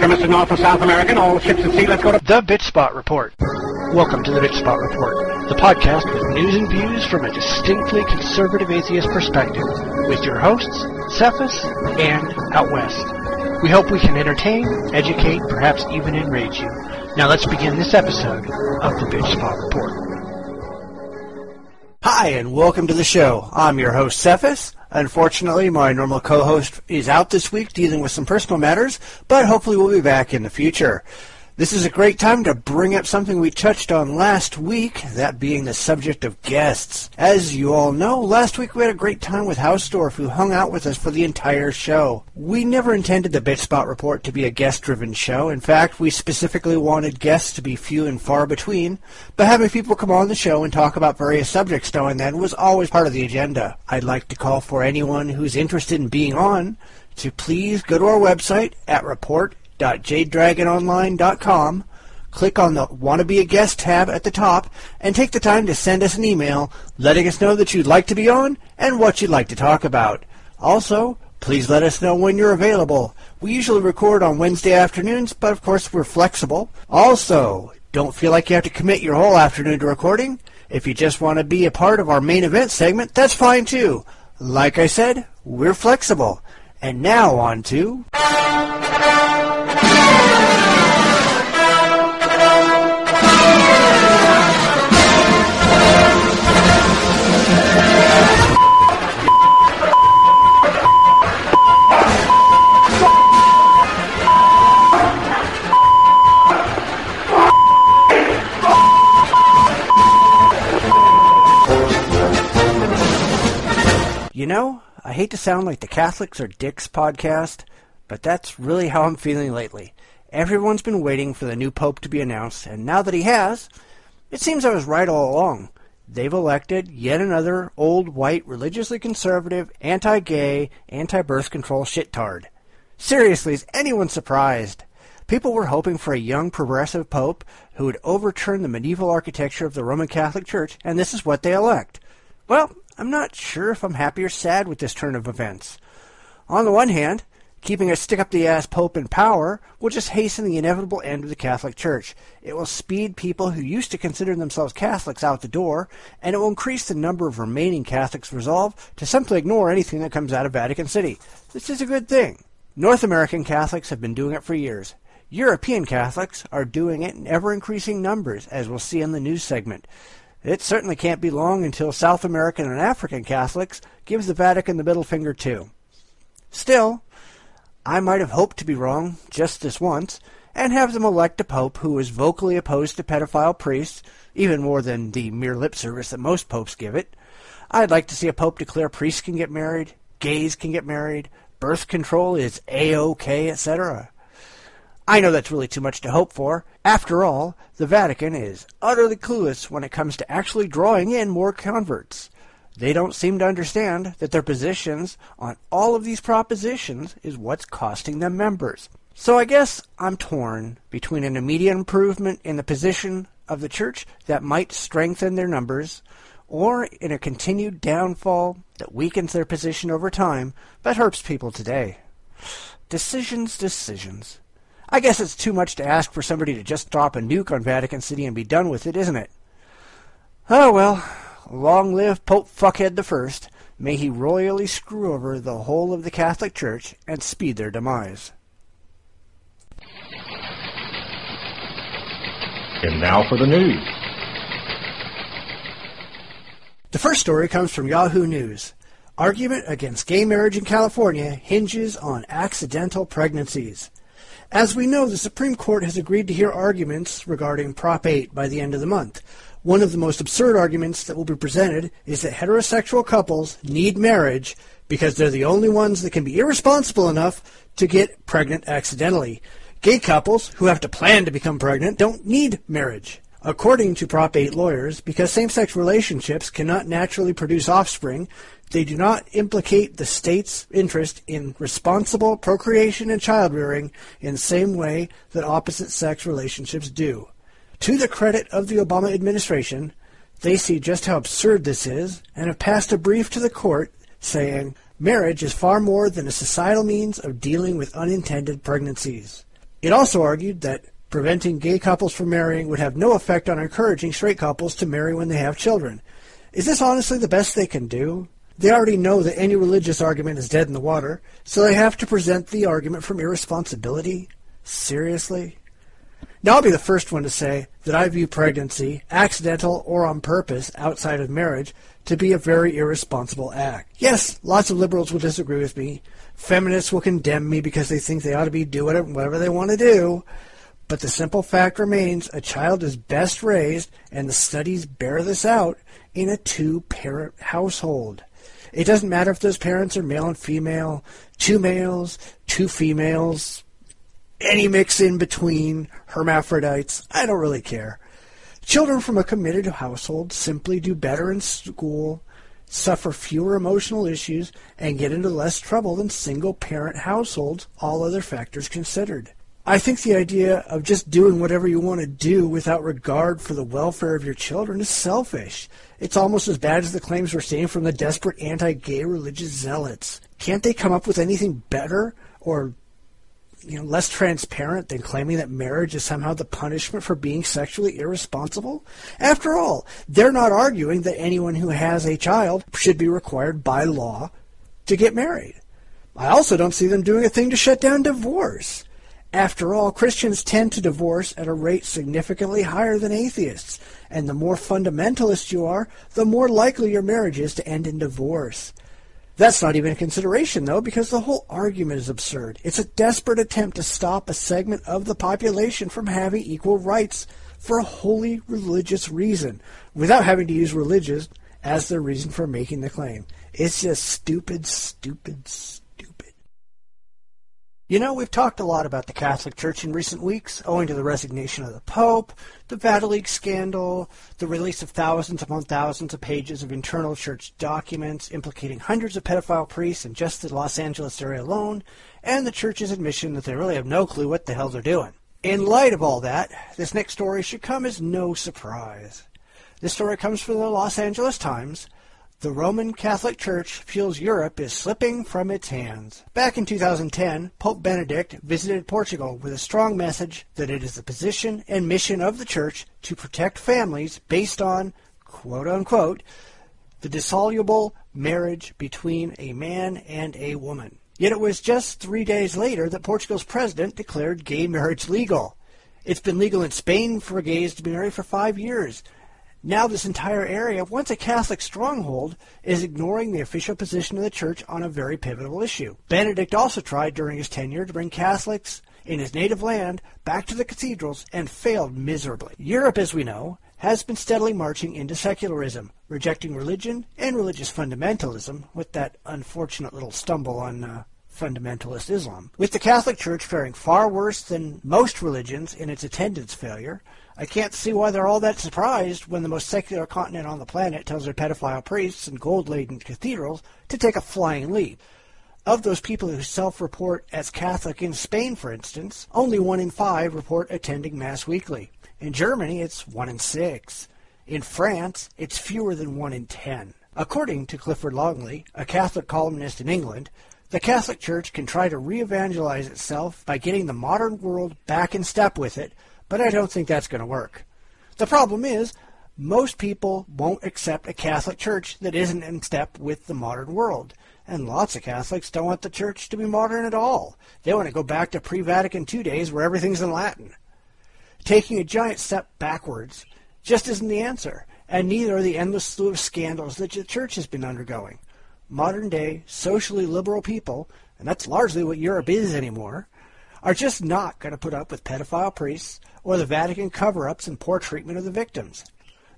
America, Mr. North and South American, all ships at sea, let's go to The Bitchspot Report. Welcome to The Bitchspot Report, the podcast with news and views from a distinctly conservative atheist perspective, with your hosts, Cephus and Out West. We hope we can entertain, educate, perhaps even enrage you. Now let's begin this episode of The Bitchspot Report. Hi, and welcome to the show. I'm your host, Cephus. Unfortunately, my normal co-host is out this week dealing with some personal matters, but hopefully we'll be back in the future. This is a great time to bring up something we touched on last week, that being the subject of guests. As you all know, last week we had a great time with Hausdorff, who hung out with us for the entire show. We never intended the Bitchspot Report to be a guest-driven show. In fact, we specifically wanted guests to be few and far between, but having people come on the show and talk about various subjects now and then was always part of the agenda. I'd like to call for anyone who's interested in being on to please go to our website at report.jdragononline.com, click on the Want to Be a Guest tab at the top, and take the time to send us an email letting us know that you'd like to be on and what you'd like to talk about. Also, please let us know when you're available. We usually record on Wednesday afternoons, but of course we're flexible. Also, don't feel like you have to commit your whole afternoon to recording. If you just want to be a part of our main event segment, that's fine too. Like I said, we're flexible. And now on to... You know, I hate to sound like the Catholics are dicks podcast, but that's really how I'm feeling lately. Everyone's been waiting for the new Pope to be announced, and now that he has, it seems I was right all along. They've elected yet another old, white, religiously conservative, anti-gay, anti-birth control shittard. Seriously, is anyone surprised? People were hoping for a young, progressive Pope who would overturn the medieval architecture of the Roman Catholic Church, and this is what they elect. Well, I'm not sure if I'm happy or sad with this turn of events. On the one hand, keeping a stick-up-the-ass Pope in power will just hasten the inevitable end of the Catholic Church. It will speed people who used to consider themselves Catholics out the door, and it will increase the number of remaining Catholics' resolve to simply ignore anything that comes out of Vatican City. This is a good thing. North American Catholics have been doing it for years. European Catholics are doing it in ever-increasing numbers, as we'll see in the news segment. It certainly can't be long until South American and African Catholics gives the Vatican the middle finger too. Still, I might have hoped to be wrong just this once, and have them elect a pope who is vocally opposed to pedophile priests, even more than the mere lip service that most popes give it. I'd like to see a pope declare priests can get married, gays can get married, birth control is A-OK, etc. I know that's really too much to hope for. After all, the Vatican is utterly clueless when it comes to actually drawing in more converts. They don't seem to understand that their positions on all of these propositions is what's costing them members. So I guess I'm torn between an immediate improvement in the position of the Church that might strengthen their numbers, or in a continued downfall that weakens their position over time but hurts people today. Decisions. I guess it's too much to ask for somebody to just drop a nuke on Vatican City and be done with it, isn't it? Oh well, long live Pope Fuckhead I. May he royally screw over the whole of the Catholic Church and speed their demise. And now for the news. The first story comes from Yahoo News. Argument against gay marriage in California hinges on accidental pregnancies. As we know, the Supreme Court has agreed to hear arguments regarding Prop 8 by the end of the month. One of the most absurd arguments that will be presented is that heterosexual couples need marriage because they're the only ones that can be irresponsible enough to get pregnant accidentally. Gay couples who have to plan to become pregnant don't need marriage. According to Prop 8 lawyers, because same-sex relationships cannot naturally produce offspring, they do not implicate the state's interest in responsible procreation and child-rearing in the same way that opposite-sex relationships do. To the credit of the Obama administration, they see just how absurd this is and have passed a brief to the court saying, marriage is far more than a societal means of dealing with unintended pregnancies. It also argued that preventing gay couples from marrying would have no effect on encouraging straight couples to marry when they have children. Is this honestly the best they can do? They already know that any religious argument is dead in the water, so they have to present the argument from irresponsibility? Seriously? Now I'll be the first one to say that I view pregnancy, accidental or on purpose outside of marriage, to be a very irresponsible act. Yes, lots of liberals will disagree with me. Feminists will condemn me because they think they ought to be doing whatever they want to do. But the simple fact remains, a child is best raised, and the studies bear this out, in a two-parent household. It doesn't matter if those parents are male and female, two males, two females, any mix in between, hermaphrodites, I don't really care. Children from a committed household simply do better in school, suffer fewer emotional issues, and get into less trouble than single-parent households, all other factors considered. I think the idea of just doing whatever you want to do without regard for the welfare of your children is selfish. It's almost as bad as the claims we're seeing from the desperate anti-gay religious zealots. Can't they come up with anything better or less transparent than claiming that marriage is somehow the punishment for being sexually irresponsible? After all, they're not arguing that anyone who has a child should be required by law to get married. I also don't see them doing a thing to shut down divorce. After all, Christians tend to divorce at a rate significantly higher than atheists, and the more fundamentalist you are, the more likely your marriage is to end in divorce. That's not even a consideration, though, because the whole argument is absurd. It's a desperate attempt to stop a segment of the population from having equal rights for a wholly religious reason, without having to use religion as their reason for making the claim. It's just stupid, stupid, stupid. We've talked a lot about the Catholic Church in recent weeks, owing to the resignation of the Pope, the Vatican scandal, the release of thousands upon thousands of pages of internal church documents implicating hundreds of pedophile priests in just the Los Angeles area alone, and the Church's admission that they really have no clue what the hell they're doing. In light of all that, this next story should come as no surprise. This story comes from the Los Angeles Times. The Roman Catholic Church feels Europe is slipping from its hands. Back in 2010, Pope Benedict visited Portugal with a strong message that it is the position and mission of the Church to protect families based on, quote-unquote, the dissoluble marriage between a man and a woman. Yet it was just 3 days later that Portugal's president declared gay marriage legal. It's been legal in Spain for gays to be married for 5 years. Now this entire area, once a Catholic stronghold, is ignoring the official position of the Church on a very pivotal issue. Benedict also tried during his tenure to bring Catholics in his native land back to the cathedrals and failed miserably. Europe, as we know, has been steadily marching into secularism, rejecting religion and religious fundamentalism, with that unfortunate little stumble on fundamentalist Islam. With the Catholic Church faring far worse than most religions in its attendance failure, I can't see why they're all that surprised when the most secular continent on the planet tells their pedophile priests and gold-laden cathedrals to take a flying leap. Of those people who self-report as Catholic in Spain, for instance, only 1 in 5 report attending Mass weekly. In Germany, it's 1 in 6. In France, it's fewer than 1 in 10. According to Clifford Longley, a Catholic columnist in England, the Catholic Church can try to re-evangelize itself by getting the modern world back in step with it, but I don't think that's going to work. The problem is, most people won't accept a Catholic Church that isn't in step with the modern world. And lots of Catholics don't want the Church to be modern at all. They want to go back to pre-Vatican II days where everything's in Latin. Taking a giant step backwards just isn't the answer, and neither are the endless slew of scandals that the Church has been undergoing. Modern-day, socially liberal people, and that's largely what Europe is anymore, are just not going to put up with pedophile priests or the Vatican cover-ups and poor treatment of the victims.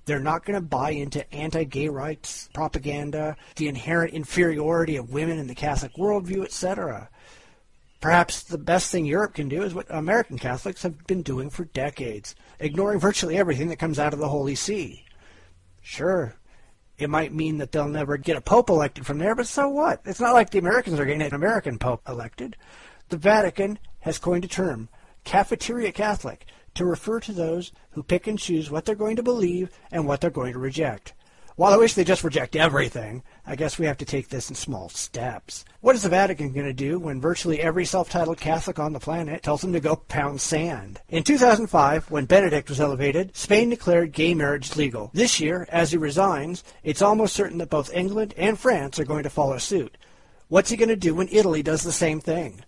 They're not going to buy into anti-gay rights propaganda, the inherent inferiority of women in the Catholic worldview, etc. Perhaps the best thing Europe can do is what American Catholics have been doing for decades, ignoring virtually everything that comes out of the Holy See. Sure, it might mean that they'll never get a pope elected from there, but so what? It's not like the Americans are getting an American pope elected. The Vatican has coined a term, cafeteria Catholic, to refer to those who pick and choose what they're going to believe and what they're going to reject. While I wish they'd just reject everything, I guess we have to take this in small steps. What is the Vatican going to do when virtually every self-titled Catholic on the planet tells them to go pound sand? In 2005, when Benedict was elevated, Spain declared gay marriage legal. This year, as he resigns, it's almost certain that both England and France are going to follow suit. What's he going to do when Italy does the same thing?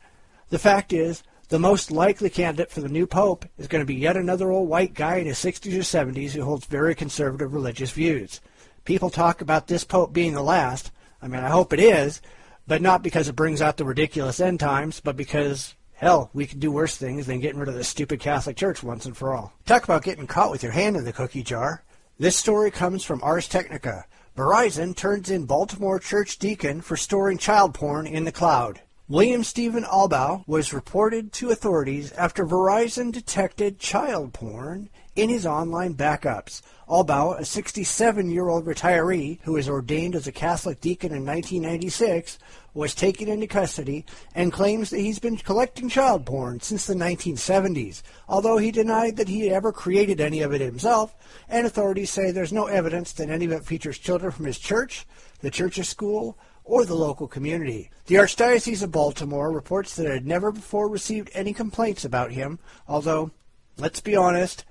The fact is, the most likely candidate for the new pope is going to be yet another old white guy in his 60s or 70s who holds very conservative religious views. People talk about this pope being the last. I mean, I hope it is, but not because it brings out the ridiculous end times, but because, hell, we could do worse things than getting rid of the stupid Catholic Church once and for all. Talk about getting caught with your hand in the cookie jar. This story comes from Ars Technica. Verizon turns in Baltimore church deacon for storing child porn in the cloud. William Stephen Albaugh was reported to authorities after Verizon detected child porn in his online backups. Albaugh, a 67-year-old retiree who was ordained as a Catholic deacon in 1996, was taken into custody and claims that he's been collecting child porn since the 1970s, although he denied that he ever created any of it himself, and authorities say there's no evidence that any of it features children from his church, the church's school, or the local community. The Archdiocese of Baltimore reports that it had never before received any complaints about him, although, let's be honest,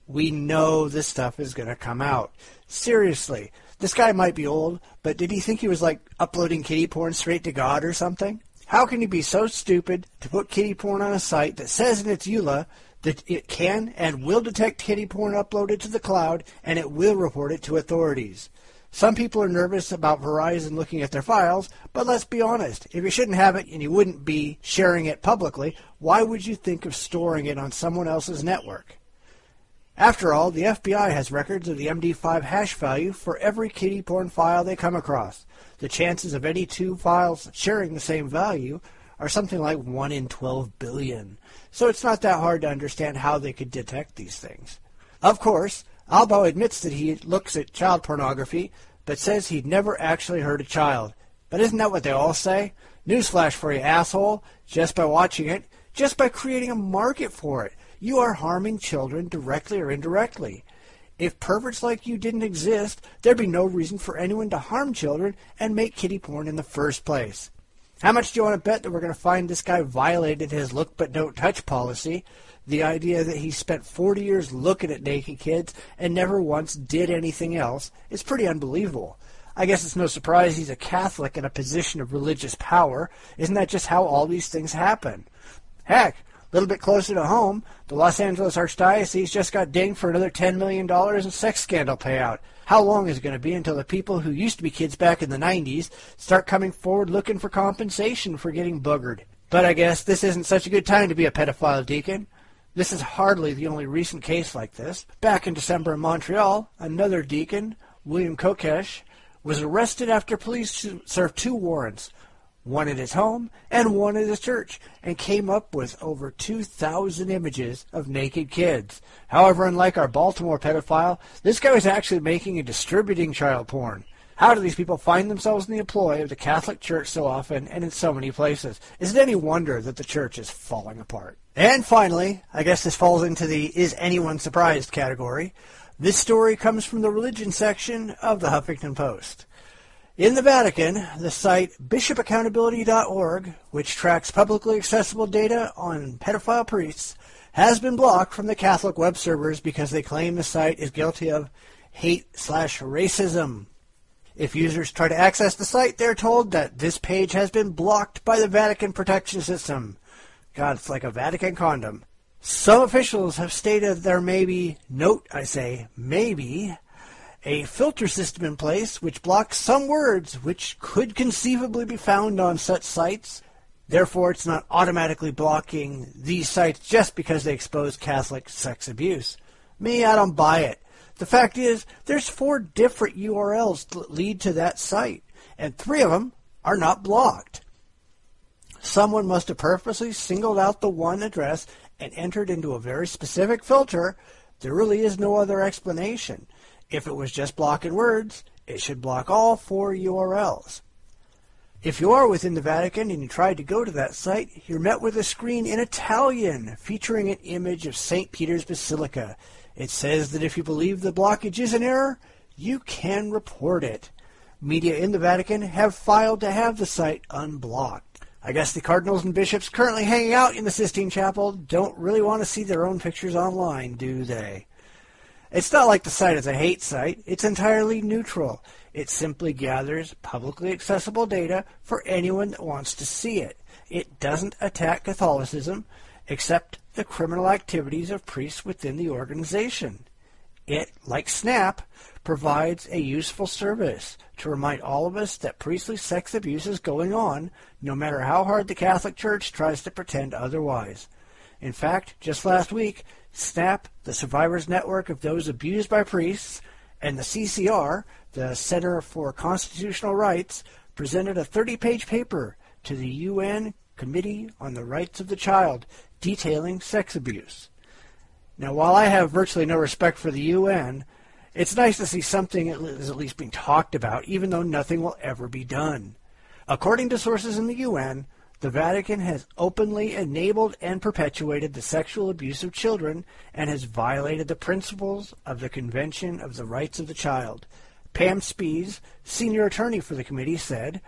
we know this stuff is going to come out. Seriously, this guy might be old, but did he think he was like uploading kiddie porn straight to God or something? How can you be so stupid to put kiddie porn on a site that says in its EULA that it can and will detect kiddie porn uploaded to the cloud and it will report it to authorities? Some people are nervous about Verizon looking at their files, but let's be honest. If you shouldn't have it and you wouldn't be sharing it publicly, why would you think of storing it on someone else's network? After all, the FBI has records of the MD5 hash value for every kiddie porn file they come across. The chances of any two files sharing the same value are something like 1 in 12 billion. So it's not that hard to understand how they could detect these things. Of course, Albaugh admits that he looks at child pornography, but says he'd never actually hurt a child. But isn't that what they all say? Newsflash for you, asshole. Just by watching it, just by creating a market for it, you are harming children directly or indirectly. If perverts like you didn't exist, there'd be no reason for anyone to harm children and make kiddie porn in the first place. How much do you want to bet that we're going to find this guy violated his look but don't touch policy? The idea that he spent 40 years looking at naked kids and never once did anything else is pretty unbelievable. I guess it's no surprise he's a Catholic in a position of religious power. Isn't that just how all these things happen? Heck, a little bit closer to home, the Los Angeles Archdiocese just got dinged for another $10 million in sex scandal payout. How long is it going to be until the people who used to be kids back in the 90s start coming forward looking for compensation for getting boogered? But I guess this isn't such a good time to be a pedophile deacon. This is hardly the only recent case like this. Back in December in Montreal, another deacon, William Kokesh, was arrested after police served 2 warrants, one at his home and one at his church, and came up with over 2,000 images of naked kids. However, unlike our Baltimore pedophile, this guy was actually making and distributing child porn. How do these people find themselves in the employ of the Catholic Church so often and in so many places? Is it any wonder that the church is falling apart? And finally, I guess this falls into the is anyone surprised category. This story comes from the religion section of the Huffington Post. In the Vatican, the site bishopaccountability.org, which tracks publicly accessible data on pedophile priests, has been blocked from the Catholic web servers because they claim the site is guilty of hate/racism. If users try to access the site, they're told that this page has been blocked by the Vatican protection system. God, it's like a Vatican condom. Some officials have stated there may be, note I say, maybe, a filter system in place which blocks some words which could conceivably be found on such sites. Therefore, it's not automatically blocking these sites just because they expose Catholic sex abuse. Me, I don't buy it. The fact is, there's 4 different URLs that lead to that site, and 3 of them are not blocked. Someone must have purposely singled out the one address and entered into a very specific filter. There really is no other explanation. If it was just blocking words, it should block all 4 URLs. If you are within the Vatican and you tried to go to that site, you're met with a screen in Italian featuring an image of St. Peter's Basilica. It says that if you believe the blockage is an error, you can report it. Media in the Vatican have filed to have the site unblocked. I guess the cardinals and bishops currently hanging out in the Sistine Chapel don't really want to see their own pictures online, do they? It's not like the site is a hate site. It's entirely neutral. It simply gathers publicly accessible data for anyone that wants to see it. It doesn't attack Catholicism, except the criminal activities of priests within the organization. It, like Snap, provides a useful service to remind all of us that priestly sex abuse is going on, no matter how hard the Catholic Church tries to pretend otherwise. In fact, just last week, SNAP, the Survivors Network of Those Abused by Priests, and the CCR, the Center for Constitutional Rights, presented a 30-page paper to the UN Committee on the Rights of the Child detailing sex abuse. Now, while I have virtually no respect for the UN, it's nice to see something is at least being talked about, even though nothing will ever be done. According to sources in the UN, the Vatican has openly enabled and perpetuated the sexual abuse of children and has violated the principles of the Convention of the Rights of the Child. Pam Spees, senior attorney for the committee, said,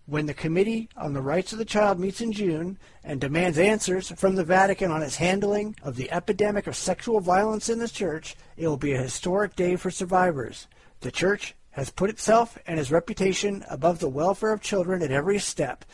"When the Committee on the Rights of the Child meets in June and demands answers from the Vatican on its handling of the epidemic of sexual violence in the Church, it will be a historic day for survivors. The Church has put itself and its reputation above the welfare of children at every step,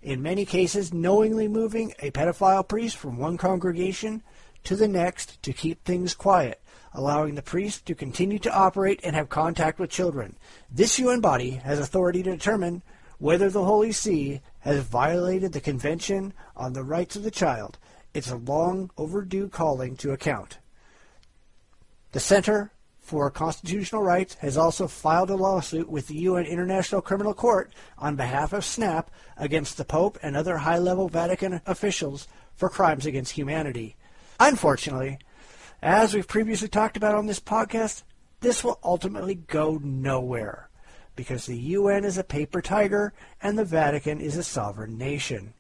in many cases knowingly moving a pedophile priest from one congregation to the next to keep things quiet, allowing the priest to continue to operate and have contact with children. This UN body has authority to determine whether the Holy See has violated the Convention on the Rights of the Child. It's a long overdue calling to account." The Center for Constitutional Rights has also filed a lawsuit with the UN International Criminal Court on behalf of SNAP against the Pope and other high-level Vatican officials for crimes against humanity. Unfortunately, as we've previously talked about on this podcast, this will ultimately go nowhere, because the UN is a paper tiger and the Vatican is a sovereign nation.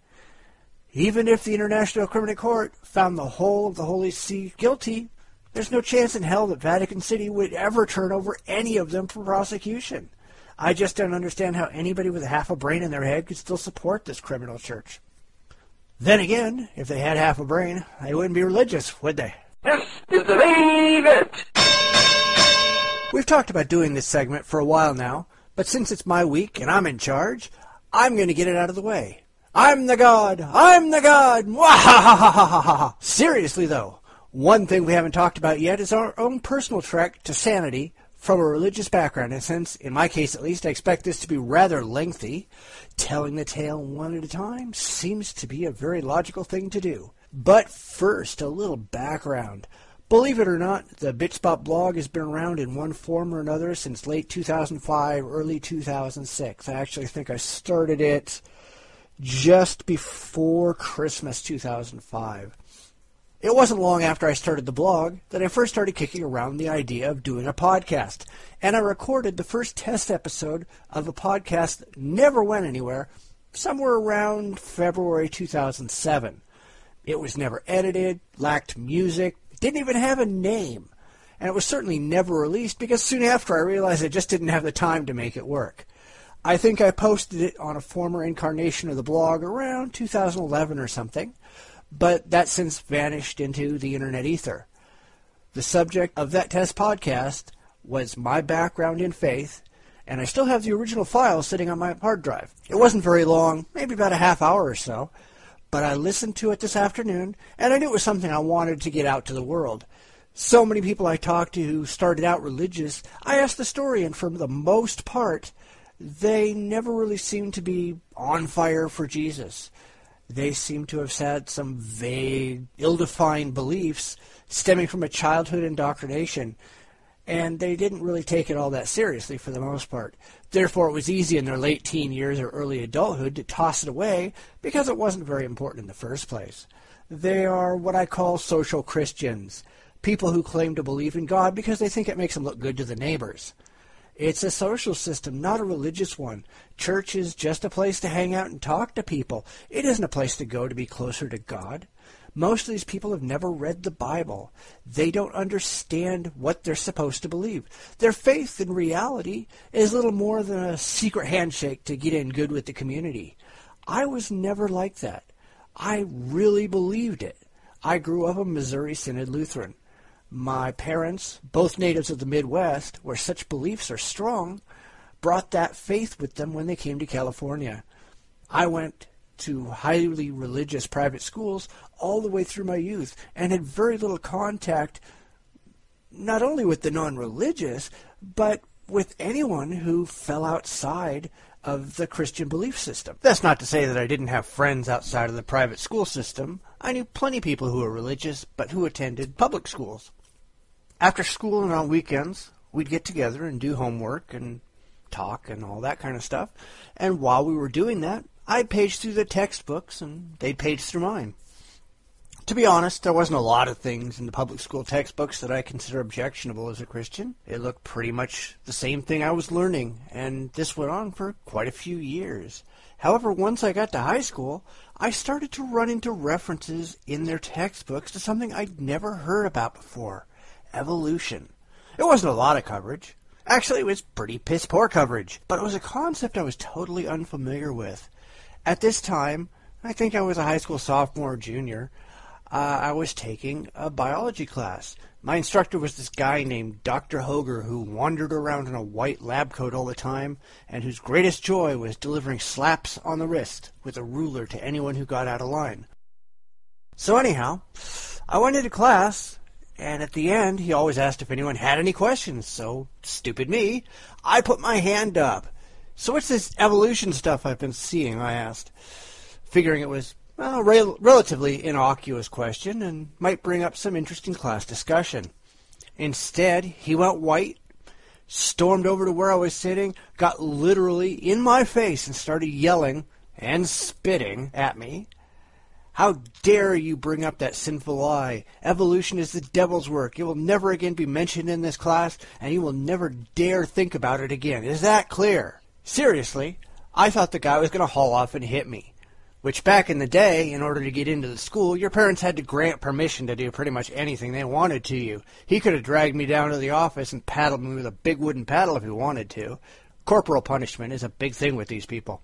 Even if the International Criminal Court found the whole of the Holy See guilty, there's no chance in hell that Vatican City would ever turn over any of them for prosecution. I just don't understand how anybody with half a brain in their head could still support this criminal church. Then again, if they had half a brain, they wouldn't be religious, would they? This is the Believe It! We've talked about doing this segment for a while now, but since it's my week and I'm in charge, I'm going to get it out of the way. I'm the God! I'm the God! Mwahahahaha! Seriously, though, one thing we haven't talked about yet is our own personal trek to sanity from a religious background, and since, in my case at least, I expect this to be rather lengthy, telling the tale one at a time seems to be a very logical thing to do. But first, a little background. Believe it or not, the Bitchspot blog has been around in one form or another since late 2005, early 2006. I actually think I started it just before Christmas 2005. It wasn't long after I started the blog that I first started kicking around the idea of doing a podcast, and I recorded the first test episode of a podcast that never went anywhere, somewhere around February 2007. It was never edited, lacked music, didn't even have a name, and it was certainly never released because soon after I realized I just didn't have the time to make it work. I think I posted it on a former incarnation of the blog around 2011 or something, but that since vanished into the internet ether. The subject of that test podcast was my background in faith, and I still have the original file sitting on my hard drive. It wasn't very long, maybe about a half hour or so, but I listened to it this afternoon, and I knew it was something I wanted to get out to the world. So many people I talked to who started out religious, I asked the story, and for the most part, they never really seemed to be on fire for Jesus. They seem to have had some vague, ill-defined beliefs stemming from a childhood indoctrination, and they didn't really take it all that seriously for the most part. Therefore, it was easy in their late teen years or early adulthood to toss it away because it wasn't very important in the first place. They are what I call social Christians, people who claim to believe in God because they think it makes them look good to the neighbors. It's a social system, not a religious one. Church is just a place to hang out and talk to people. It isn't a place to go to be closer to God. Most of these people have never read the Bible. They don't understand what they're supposed to believe. Their faith in reality is little more than a secret handshake to get in good with the community. I was never like that. I really believed it. I grew up a Missouri Synod Lutheran. My parents, both natives of the Midwest, where such beliefs are strong, brought that faith with them when they came to California. I went to highly religious private schools all the way through my youth and had very little contact not only with the non-religious, but with anyone who fell outside of the Christian belief system. That's not to say that I didn't have friends outside of the private school system. I knew plenty of people who were religious, but who attended public schools. After school and on weekends, we'd get together and do homework and talk and all that kind of stuff. And while we were doing that, I'd page through the textbooks and they'd page through mine. To be honest, there wasn't a lot of things in the public school textbooks that I consider objectionable as a Christian. It looked pretty much the same thing I was learning, and this went on for quite a few years. However, once I got to high school, I started to run into references in their textbooks to something I'd never heard about before: evolution. It wasn't a lot of coverage. Actually, it was pretty piss-poor coverage, but it was a concept I was totally unfamiliar with. At this time, I think I was a high school sophomore or junior, I was taking a biology class. My instructor was this guy named Dr. Hoger, who wandered around in a white lab coat all the time, and whose greatest joy was delivering slaps on the wrist with a ruler to anyone who got out of line. So anyhow, I went into class, and at the end, he always asked if anyone had any questions, so, stupid me, I put my hand up. "So what's this evolution stuff I've been seeing?" I asked, figuring it was a relatively innocuous question and might bring up some interesting class discussion. Instead, he went white, stormed over to where I was sitting, got literally in my face and started yelling and spitting at me. "How dare you bring up that sinful lie? Evolution is the devil's work. It will never again be mentioned in this class, and you will never dare think about it again. Is that clear?" Seriously, I thought the guy was going to haul off and hit me. Which back in the day, in order to get into the school, your parents had to grant permission to do pretty much anything they wanted to you. He could have dragged me down to the office and paddled me with a big wooden paddle if he wanted to. Corporal punishment is a big thing with these people.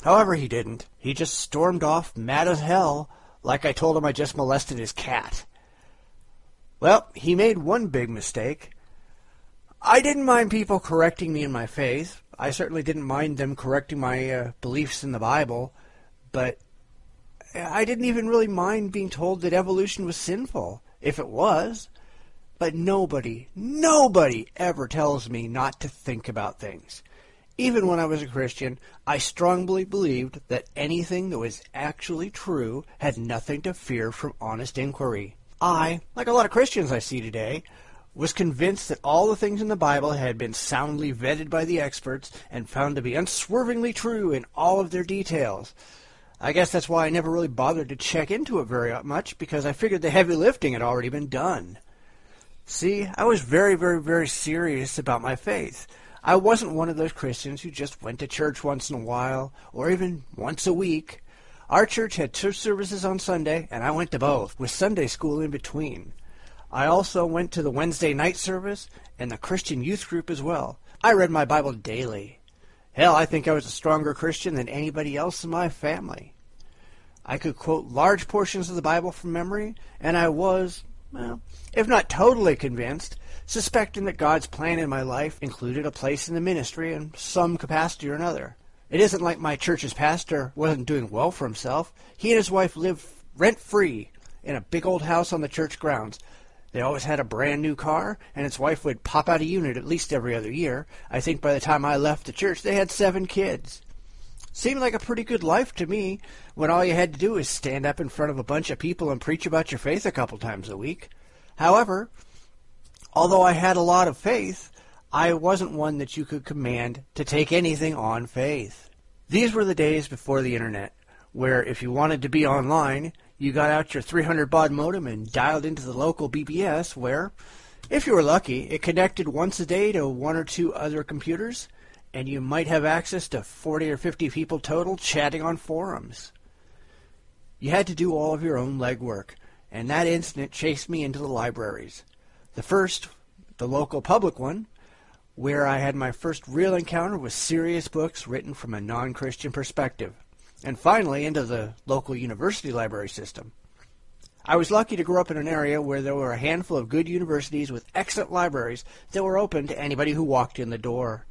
However, he didn't. He just stormed off mad as hell, like I told him I just molested his cat. Well, he made one big mistake. I didn't mind people correcting me in my faith. I certainly didn't mind them correcting my beliefs in the Bible. But I didn't even really mind being told that evolution was sinful, if it was. But nobody ever tells me not to think about things. Even when I was a Christian, I strongly believed that anything that was actually true had nothing to fear from honest inquiry. I, like a lot of Christians I see today, was convinced that all the things in the Bible had been soundly vetted by the experts and found to be unswervingly true in all of their details. I guess that's why I never really bothered to check into it very much, because I figured the heavy lifting had already been done. See, I was very, very, very serious about my faith. I wasn't one of those Christians who just went to church once in a while, or even once a week. Our church had 2 services on Sunday, and I went to both, with Sunday school in between. I also went to the Wednesday night service and the Christian youth group as well. I read my Bible daily. Hell, I think I was a stronger Christian than anybody else in my family. I could quote large portions of the Bible from memory, and I was, well, if not totally convinced, suspecting that God's plan in my life included a place in the ministry in some capacity or another. It isn't like my church's pastor wasn't doing well for himself. He and his wife lived rent-free in a big old house on the church grounds. They always had a brand new car, and his wife would pop out a unit at least every other year. I think by the time I left the church, they had 7 kids. Seemed like a pretty good life to me, when all you had to do was stand up in front of a bunch of people and preach about your faith a couple times a week. However, although I had a lot of faith, I wasn't one that you could command to take anything on faith. These were the days before the internet, where if you wanted to be online, you got out your 300 baud modem and dialed into the local BBS, where, if you were lucky, it connected once a day to 1 or 2 other computers, and you might have access to 40 or 50 people total chatting on forums. You had to do all of your own legwork, and that incident chased me into the libraries. The first, the local public one, where I had my first real encounter with serious books written from a non-Christian perspective, and finally into the local university library system. I was lucky to grow up in an area where there were a handful of good universities with excellent libraries that were open to anybody who walked in the door.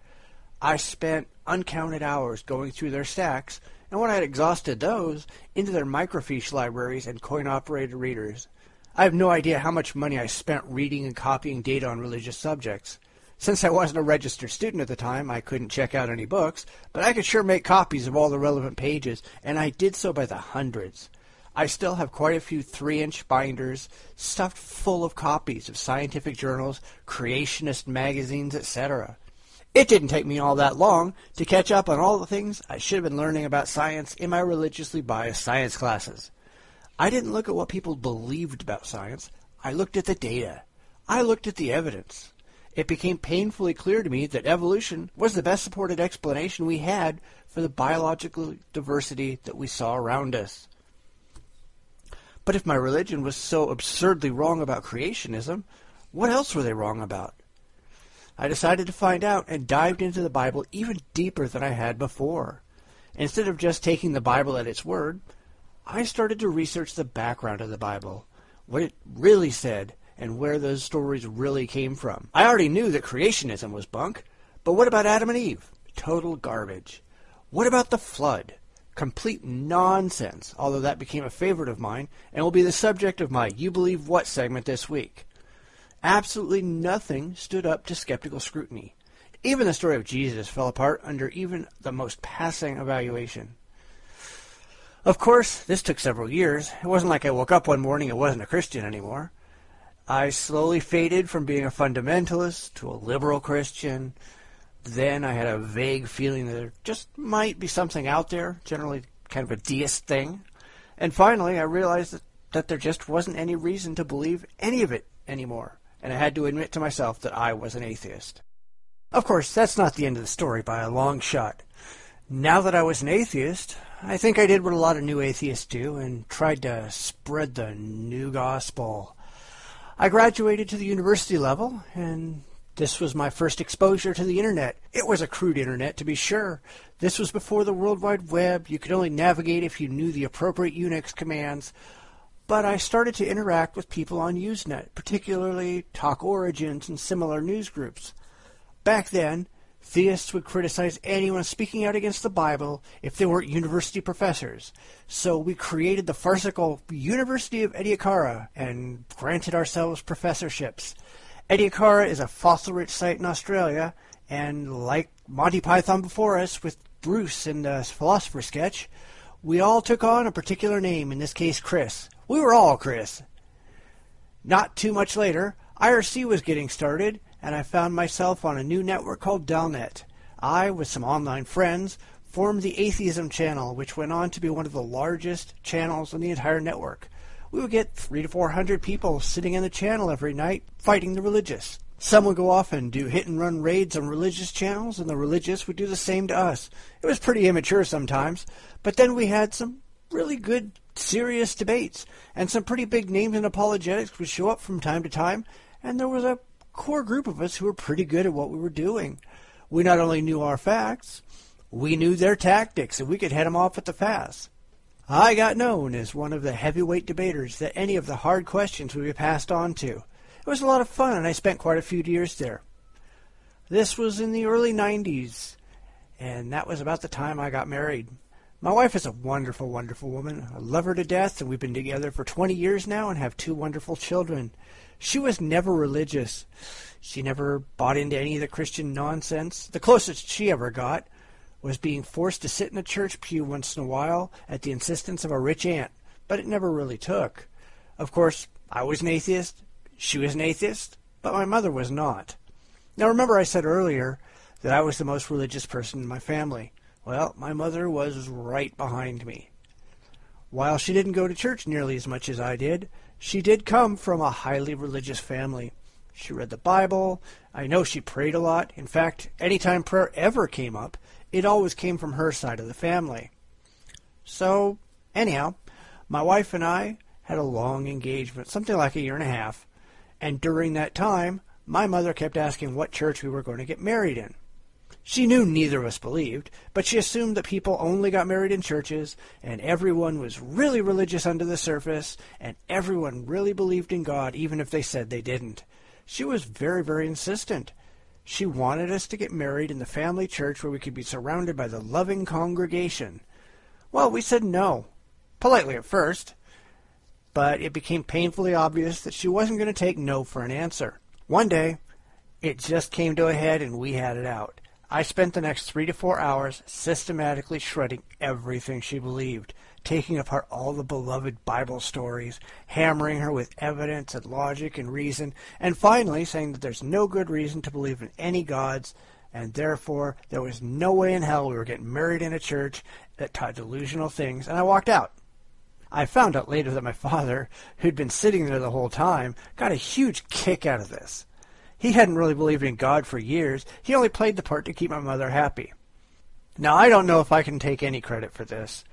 I spent uncounted hours going through their stacks, and when I had exhausted those, into their microfiche libraries and coin-operated readers. I have no idea how much money I spent reading and copying data on religious subjects. Since I wasn't a registered student at the time, I couldn't check out any books, but I could sure make copies of all the relevant pages, and I did so by the hundreds. I still have quite a few 3-inch binders stuffed full of copies of scientific journals, creationist magazines, etc. It didn't take me all that long to catch up on all the things I should have been learning about science in my religiously biased science classes. I didn't look at what people believed about science. I looked at the data. I looked at the evidence. It became painfully clear to me that evolution was the best supported explanation we had for the biological diversity that we saw around us. But if my religion was so absurdly wrong about creationism, what else were they wrong about? I decided to find out and dived into the Bible even deeper than I had before. Instead of just taking the Bible at its word, I started to research the background of the Bible, what it really said, and where those stories really came from. I already knew that creationism was bunk, but what about Adam and Eve? Total garbage. What about the flood? Complete nonsense, although that became a favorite of mine and will be the subject of my You Believe What segment this week. Absolutely nothing stood up to skeptical scrutiny. Even the story of Jesus fell apart under even the most passing evaluation. Of course, this took several years. It wasn't like I woke up one morning and wasn't a Christian anymore. I slowly faded from being a fundamentalist to a liberal Christian. Then I had a vague feeling that there just might be something out there, generally kind of a deist thing. And finally, I realized that there just wasn't any reason to believe any of it anymore, and I had to admit to myself that I was an atheist. Of course, that's not the end of the story by a long shot. Now that I was an atheist, I think I did what a lot of new atheists do and tried to spread the new gospel. I graduated to the university level, and this was my first exposure to the internet. It was a crude internet, to be sure. This was before the World Wide Web. You could only navigate if you knew the appropriate Unix commands. But I started to interact with people on Usenet, particularly Talk Origins and similar news groups. Back then, theists would criticize anyone speaking out against the Bible if they weren't university professors. So we created the farcical University of Ediacara and granted ourselves professorships. Ediacara is a fossil-rich site in Australia, and like Monty Python before us with Bruce in the philosopher sketch, we all took on a particular name, in this case Chris. We were all Chris. Not too much later, IRC was getting started, and I found myself on a new network called Delnet. I, with some online friends, formed the Atheism channel, which went on to be one of the largest channels on the entire network. We would get 300 to 400 people sitting in the channel every night fighting the religious. Some would go off and do hit-and-run raids on religious channels, and the religious would do the same to us. It was pretty immature sometimes, but then we had some really good, serious debates, and some pretty big names in apologetics would show up from time to time, and there was a core group of us who were pretty good at what we were doing. We not only knew our facts, we knew their tactics, and we could head them off at the pass. I got known as one of the heavyweight debaters that any of the hard questions would be passed on to. It was a lot of fun, and I spent quite a few years there. This was in the early 90s, and that was about the time I got married. My wife is a wonderful, wonderful woman. I love her to death, and we've been together for 20 years now and have 2 wonderful children. She was never religious. She never bought into any of the Christian nonsense. The closest she ever got was being forced to sit in a church pew once in a while at the insistence of a rich aunt, but it never really took. Of course, I was an atheist, she was an atheist, but my mother was not. Now remember I said earlier that I was the most religious person in my family. Well, my mother was right behind me. While she didn't go to church nearly as much as I did, she did come from a highly religious family. She read the Bible. I know she prayed a lot. In fact, any time prayer ever came up, it always came from her side of the family. So, anyhow, My wife and I had a long engagement, something like 1.5 years, and during that time, my mother kept asking what church we were going to get married in. She knew neither of us believed, but she assumed that people only got married in churches, and everyone was really religious under the surface, and everyone really believed in God, even if they said they didn't. She was very, very insistent. She wanted us to get married in the family church where we could be surrounded by the loving congregation. Well, we said no, politely at first, but it became painfully obvious that she wasn't going to take no for an answer. One day, it just came to a head and we had it out. I spent the next 3 to 4 hours systematically shredding everything she believed, taking apart all the beloved Bible stories, hammering her with evidence and logic and reason, and finally saying that there's no good reason to believe in any gods, and therefore there was no way in hell we were getting married in a church that taught delusional things, and I walked out. I found out later that my father, who'd been sitting there the whole time, got a huge kick out of this. He hadn't really believed in God for years. He only played the part to keep my mother happy. Now, I don't know if I can take any credit for this,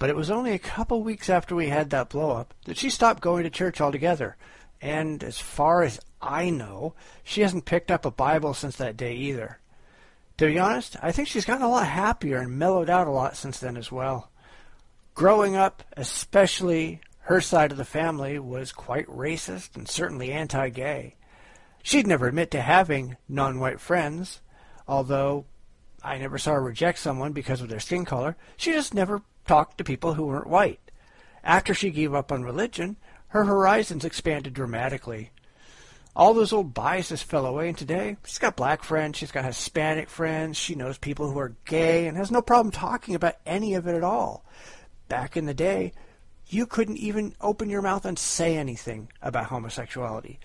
but it was only a couple weeks after we had that blow-up that she stopped going to church altogether. And as far as I know, she hasn't picked up a Bible since that day either. To be honest, I think she's gotten a lot happier and mellowed out a lot since then as well. Growing up, especially her side of the family, was quite racist and certainly anti-gay. She'd never admit to having non-white friends, although I never saw her reject someone because of their skin color. She just never talked to people who weren't white. After she gave up on religion, her horizons expanded dramatically. All those old biases fell away, and today she's got black friends, she's got Hispanic friends, she knows people who are gay, and has no problem talking about any of it at all. Back in the day, you couldn't even open your mouth and say anything about homosexuality,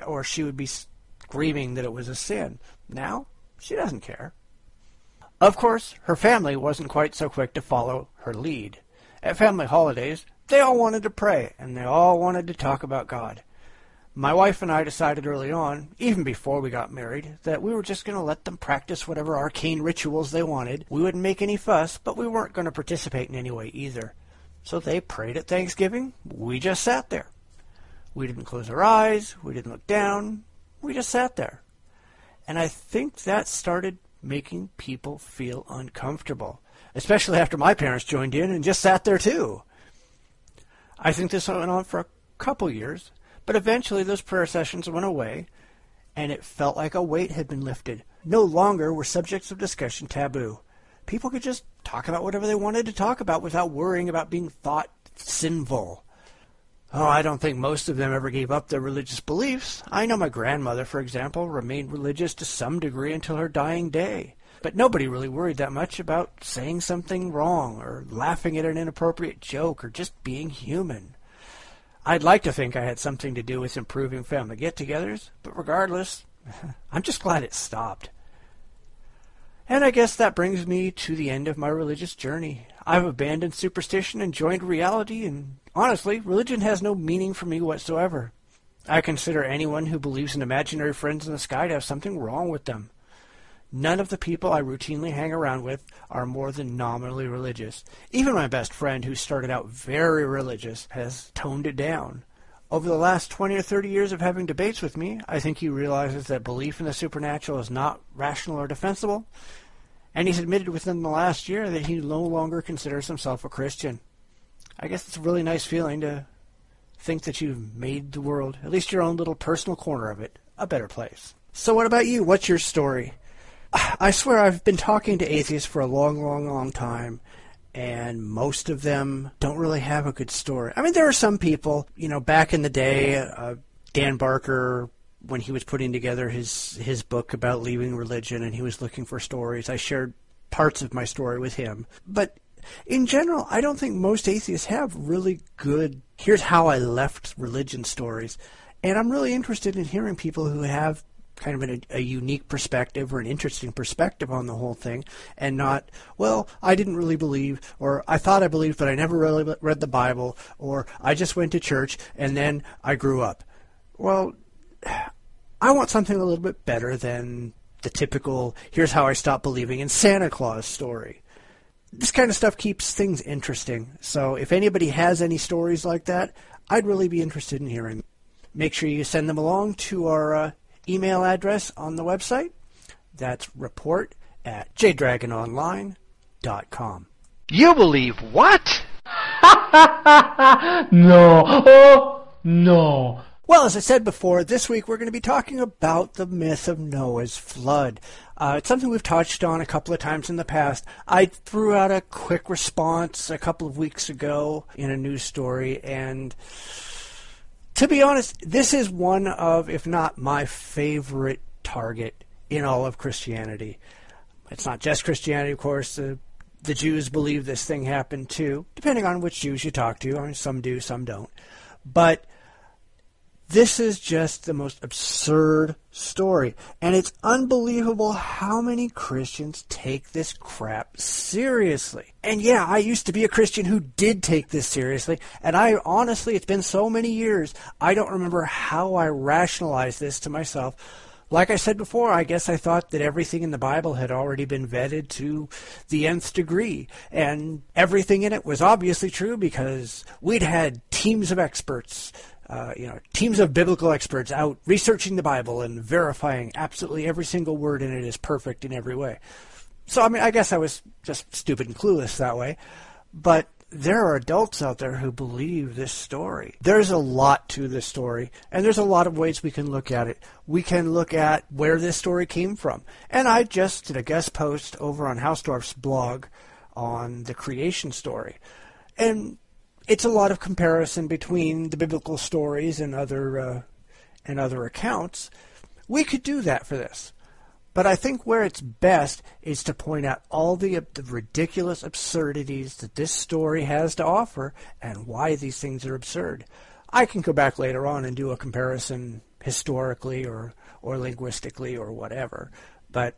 or she would be screaming that it was a sin. Now, she doesn't care. Of course, her family wasn't quite so quick to follow her lead. At family holidays, they all wanted to pray, and they all wanted to talk about God. My wife and I decided early on, even before we got married, that we were just going to let them practice whatever arcane rituals they wanted. We wouldn't make any fuss, but we weren't going to participate in any way either. So they prayed at Thanksgiving. We just sat there. We didn't close our eyes. We didn't look down. We just sat there. And I think that started making people feel uncomfortable, especially after my parents joined in and just sat there too. I think this went on for a couple years, but eventually those prayer sessions went away, and it felt like a weight had been lifted. No longer were subjects of discussion taboo. People could just talk about whatever they wanted to talk about without worrying about being thought sinful. Oh, I don't think most of them ever gave up their religious beliefs. I know my grandmother, for example, remained religious to some degree until her dying day. But nobody really worried that much about saying something wrong or laughing at an inappropriate joke or just being human. I'd like to think I had something to do with improving family get-togethers, but regardless, I'm just glad it stopped. And I guess that brings me to the end of my religious journey. I've abandoned superstition and joined reality, and honestly, religion has no meaning for me whatsoever. I consider anyone who believes in imaginary friends in the sky to have something wrong with them. None of the people I routinely hang around with are more than nominally religious. Even my best friend, who started out very religious, has toned it down. Over the last 20 or 30 years of having debates with me, I think he realizes that belief in the supernatural is not rational or defensible, and he's admitted within the last year that he no longer considers himself a Christian. I guess it's a really nice feeling to think that you've made the world, at least your own little personal corner of it, a better place. So what about you? What's your story? I swear I've been talking to atheists for a long time, and most of them don't really have a good story. I mean, there are some people, back in the day, Dan Barker, when he was putting together his book about leaving religion and he was looking for stories, I shared parts of my story with him. But in general, I don't think most atheists have really good, here's how I left religion stories. And I'm really interested in hearing people who have kind of a unique perspective or an interesting perspective on the whole thing, and not, well, I didn't really believe, or I thought I believed but I never really read the Bible, or I just went to church and then I grew up. Well, I want something a little bit better than the typical, here's how I stopped believing in Santa Claus story. this kind of stuff keeps things interesting. So if anybody has any stories like that, I'd really be interested in hearing. Make sure you send them along to our email address on the website. That's report@jdragononline.com. You believe what? No. Oh, no. Well, as I said before, this week we're going to be talking about the myth of Noah's flood. It's something we've touched on a couple of times in the past. I threw out a quick response a couple of weeks ago in a news story, and to be honest, this is one of, if not my favorite target in all of Christianity. It's not just Christianity, of course. The Jews believe this thing happened too, depending on which Jews you talk to. I mean, some do, some don't. But this is just the most absurd story. And it's unbelievable how many Christians take this crap seriously. And yeah, I used to be a Christian who did take this seriously. And I honestly, it's been so many years, I don't remember how I rationalized this to myself. Like I said before, I guess I thought that everything in the Bible had already been vetted to the nth degree. And everything in it was obviously true because we'd had teams of experts, teams of biblical experts out researching the Bible and verifying absolutely every single word in it is perfect in every way. So, I mean, I guess I was just stupid and clueless that way. But there are adults out there who believe this story. There's a lot to this story, and there's a lot of ways we can look at it. We can look at where this story came from. And I just did a guest post over on Hausdorff's blog on the creation story. And it's a lot of comparison between the biblical stories and other accounts. We could do that for this. But I think where it's best is to point out all the ridiculous absurdities that this story has to offer and why these things are absurd. I can go back later on and do a comparison historically or linguistically or whatever. But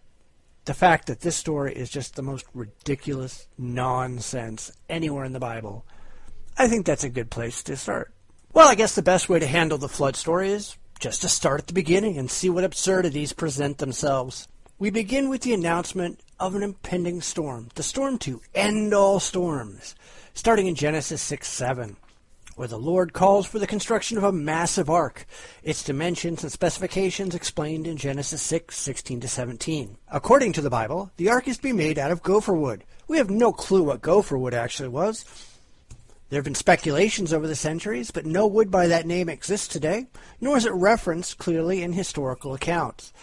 the fact that this story is just the most ridiculous nonsense anywhere in the Bible, I think that's a good place to start. Well, I guess the best way to handle the flood story is just to start at the beginning and see what absurdities present themselves. We begin with the announcement of an impending storm, the storm to end all storms, starting in Genesis 6:7, where the Lord calls for the construction of a massive ark, its dimensions and specifications explained in Genesis 6:16-17. According to the Bible, the ark is to be made out of gopher wood. We have no clue what gopher wood actually was. There have been speculations over the centuries, but no wood by that name exists today, nor is it referenced clearly in historical accounts.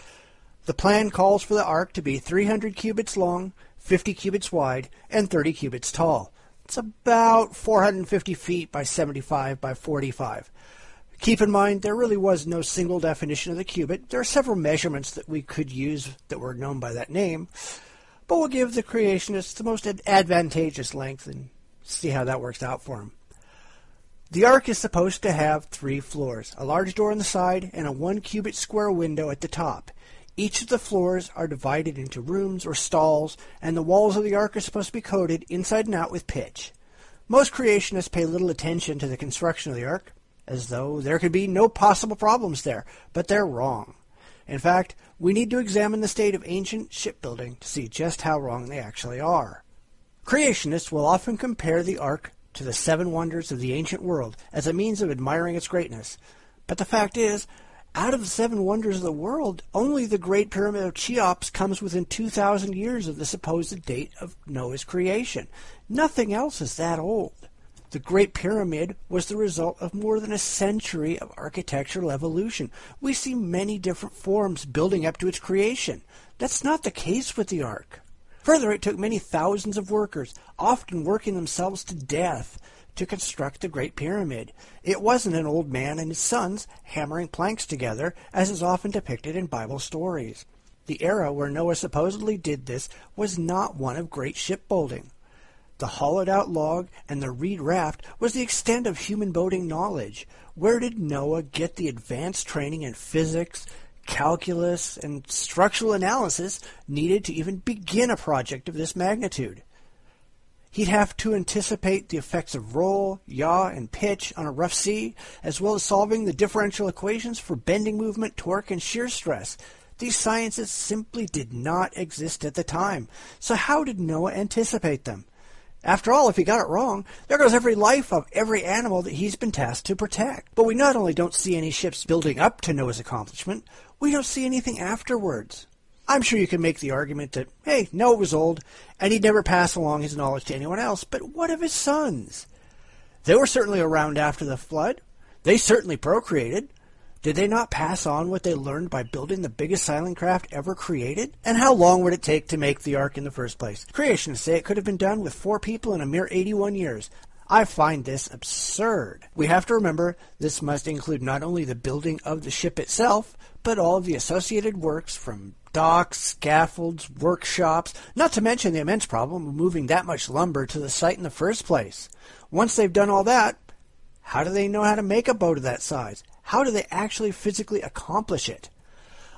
The plan calls for the ark to be 300 cubits long, 50 cubits wide, and 30 cubits tall. It's about 450 feet by 75 by 45. Keep in mind, there really was no single definition of the cubit. There are several measurements that we could use that were known by that name, but we'll give the creationists the most advantageous length and see how that works out for him. The ark is supposed to have 3 floors, a large door on the side, and a 1-cubit square window at the top. Each of the floors are divided into rooms or stalls, and the walls of the ark are supposed to be coated inside and out with pitch. Most creationists pay little attention to the construction of the ark, as though there could be no possible problems there, but they're wrong. In fact, we need to examine the state of ancient shipbuilding to see just how wrong they actually are. Creationists will often compare the ark to the 7 wonders of the ancient world as a means of admiring its greatness. But the fact is, out of the 7 wonders of the world, only the Great Pyramid of Cheops comes within 2,000 years of the supposed date of Noah's creation. Nothing else is that old. The Great Pyramid was the result of more than a century of architectural evolution. We see many different forms building up to its creation. That's not the case with the ark. Further, it took many thousands of workers, often working themselves to death, to construct the Great Pyramid. It wasn't an old man and his sons hammering planks together, as is often depicted in Bible stories. The era where Noah supposedly did this was not one of great shipbuilding. The hollowed-out log and the reed raft was the extent of human boating knowledge. Where did Noah get the advanced training in physics, calculus, and structural analysis needed to even begin a project of this magnitude? He'd have to anticipate the effects of roll, yaw, and pitch on a rough sea, as well as solving the differential equations for bending movement, torque, and shear stress. These sciences simply did not exist at the time. So how did Noah anticipate them? After all, if he got it wrong, there goes every life of every animal that he's been tasked to protect. But we not only don't see any ships building up to Noah's accomplishment, we don't see anything afterwards. I'm sure you can make the argument that, hey, Noah was old, and he'd never pass along his knowledge to anyone else, but what of his sons? They were certainly around after the flood. They certainly procreated. Did they not pass on what they learned by building the biggest sailing craft ever created? And how long would it take to make the ark in the first place? Creationists say it could have been done with 4 people in a mere 81 years. I find this absurd. We have to remember this must include not only the building of the ship itself, but all of the associated works from docks, scaffolds, workshops, not to mention the immense problem of moving that much lumber to the site in the first place. Once they've done all that, how do they know how to make a boat of that size? How do they actually physically accomplish it?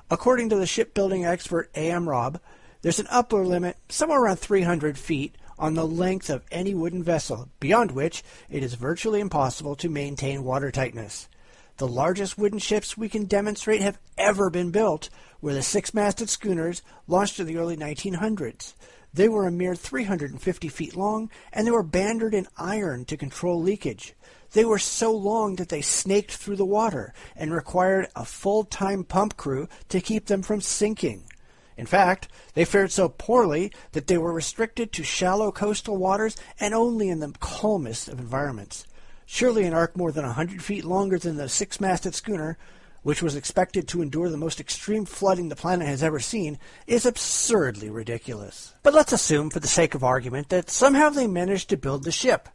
According to the shipbuilding expert A.M. Robb, there's an upper limit somewhere around 300 feet on the length of any wooden vessel, beyond which it is virtually impossible to maintain watertightness. The largest wooden ships we can demonstrate have ever been built were the 6-masted schooners launched in the early 1900s. They were a mere 350 feet long, and they were bandered in iron to control leakage. They were so long that they snaked through the water and required a full-time pump crew to keep them from sinking. In fact, they fared so poorly that they were restricted to shallow coastal waters and only in the calmest of environments. Surely an ark more than 100 feet longer than the 6-masted schooner, which was expected to endure the most extreme flooding the planet has ever seen, is absurdly ridiculous. But let's assume, for the sake of argument, that somehow they managed to build the ship.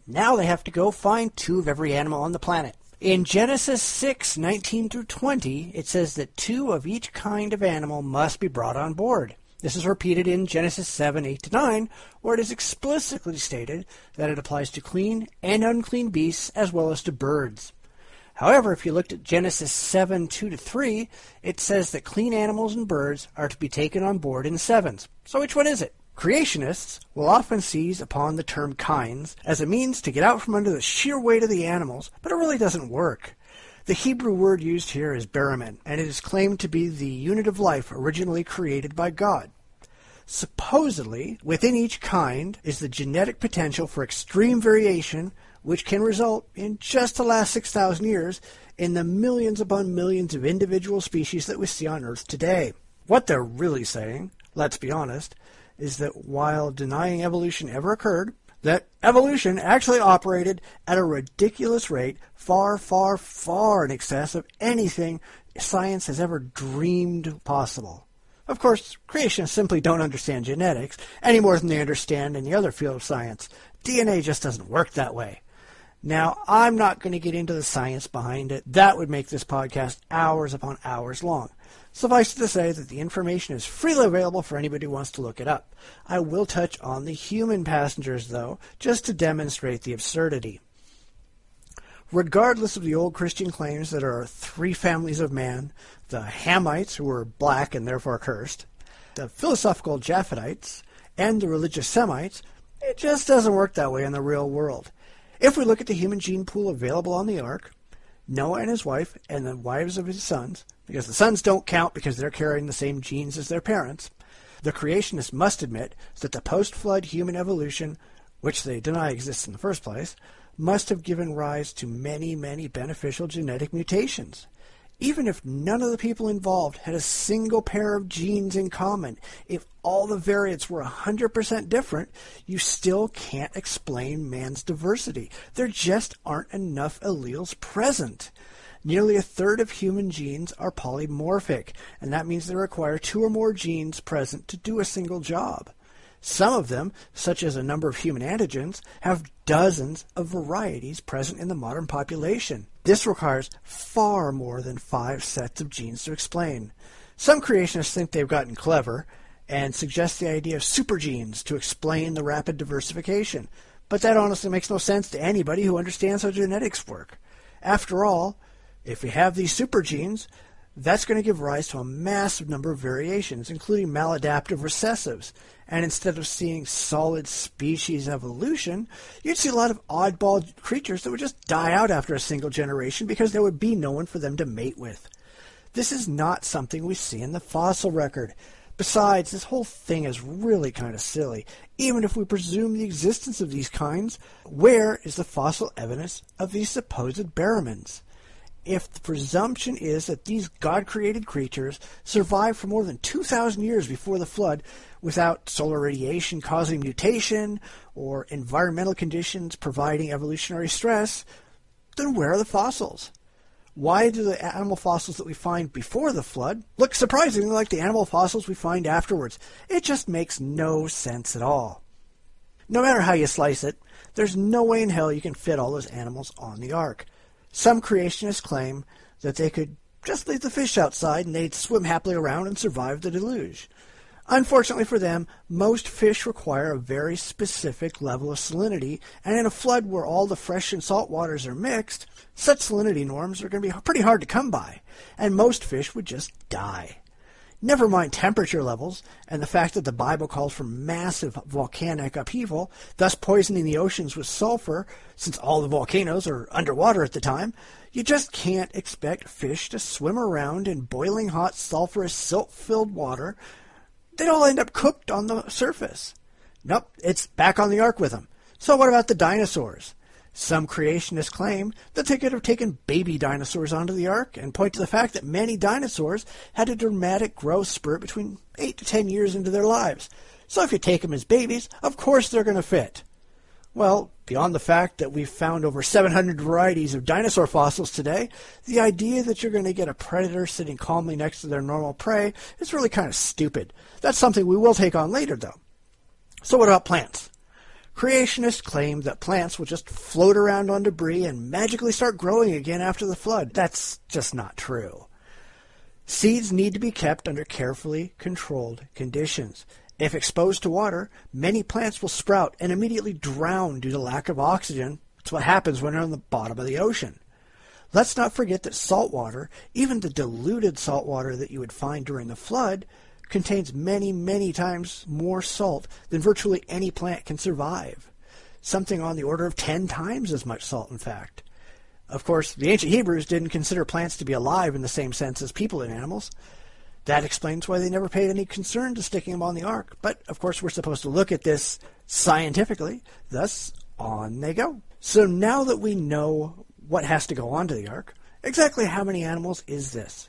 Now they have to go find 2 of every animal on the planet. In Genesis 6:19-20, it says that 2 of each kind of animal must be brought on board. This is repeated in Genesis 7:8-9, where it is explicitly stated that it applies to clean and unclean beasts as well as to birds. However, if you looked at Genesis 7:2-3, it says that clean animals and birds are to be taken on board in sevens. So which one is it? Creationists will often seize upon the term kinds as a means to get out from under the sheer weight of the animals, but it really doesn't work. The Hebrew word used here is beramen, and it is claimed to be the unit of life originally created by God. Supposedly, within each kind is the genetic potential for extreme variation, which can result in just the last 6,000 years in the millions upon millions of individual species that we see on Earth today. What they're really saying, let's be honest, is that while denying evolution ever occurred, that evolution actually operated at a ridiculous rate far, far, far in excess of anything science has ever dreamed possible. Of course, creationists simply don't understand genetics any more than they understand any other field of science. DNA just doesn't work that way. Now, I'm not going to get into the science behind it. That would make this podcast hours upon hours long. Suffice it to say that the information is freely available for anybody who wants to look it up. I will touch on the human passengers, though, just to demonstrate the absurdity. Regardless of the old Christian claims that there are 3 families of man, the Hamites, who were black and therefore cursed, the philosophical Japhetites, and the religious Semites, it just doesn't work that way in the real world. If we look at the human gene pool available on the ark, Noah and his wife and the wives of his sons, because the sons don't count because they're carrying the same genes as their parents, the creationists must admit that the post-flood human evolution, which they deny exists in the first place, must have given rise to many, many beneficial genetic mutations. Even if none of the people involved had a single pair of genes in common, if all the variants were 100% different, you still can't explain man's diversity. There just aren't enough alleles present. Nearly a third of human genes are polymorphic, and that means they require 2 or more genes present to do a single job. Some of them, such as a number of human antigens, have dozens of varieties present in the modern population. This requires far more than 5 sets of genes to explain. Some creationists think they've gotten clever and suggest the idea of supergenes to explain the rapid diversification. But that honestly makes no sense to anybody who understands how genetics work. After all, if we have these supergenes, that's going to give rise to a massive number of variations, including maladaptive recessives. And instead of seeing solid species evolution, you'd see a lot of oddball creatures that would just die out after a single generation because there would be no one for them to mate with. This is not something we see in the fossil record. Besides, this whole thing is really kind of silly. Even if we presume the existence of these kinds, where is the fossil evidence of these supposed barramins? If the presumption is that these God-created creatures survived for more than 2,000 years before the flood without solar radiation causing mutation or environmental conditions providing evolutionary stress, then where are the fossils? Why do the animal fossils that we find before the flood look surprisingly like the animal fossils we find afterwards? It just makes no sense at all. No matter how you slice it, there's no way in hell you can fit all those animals on the ark. Some creationists claim that they could just leave the fish outside and they'd swim happily around and survive the deluge. Unfortunately for them, most fish require a very specific level of salinity, and in a flood where all the fresh and salt waters are mixed, such salinity norms are going to be pretty hard to come by, and most fish would just die. Never mind temperature levels and the fact that the Bible calls for massive volcanic upheaval, thus poisoning the oceans with sulfur, since all the volcanoes are underwater at the time. You just can't expect fish to swim around in boiling hot sulfurous silt-filled water. They'd all end up cooked on the surface. Nope, it's back on the ark with them. So what about the dinosaurs? Some creationists claim that they could have taken baby dinosaurs onto the ark and point to the fact that many dinosaurs had a dramatic growth spurt between 8 to 10 years into their lives. So if you take them as babies, of course they're going to fit. Well, beyond the fact that we've found over 700 varieties of dinosaur fossils today, the idea that you're going to get a predator sitting calmly next to their normal prey is really kind of stupid. That's something we will take on later, though. So what about plants? Creationists claim that plants will just float around on debris and magically start growing again after the flood. That's just not true. Seeds need to be kept under carefully controlled conditions. If exposed to water, many plants will sprout and immediately drown due to lack of oxygen. That's what happens when they're on the bottom of the ocean. Let's not forget that salt water, even the diluted salt water that you would find during the flood, contains many, many times more salt than virtually any plant can survive. Something on the order of 10 times as much salt, in fact. Of course, the ancient Hebrews didn't consider plants to be alive in the same sense as people and animals. That explains why they never paid any concern to sticking them on the ark. But, of course, we're supposed to look at this scientifically. Thus, on they go. So now that we know what has to go onto the ark, exactly how many animals is this?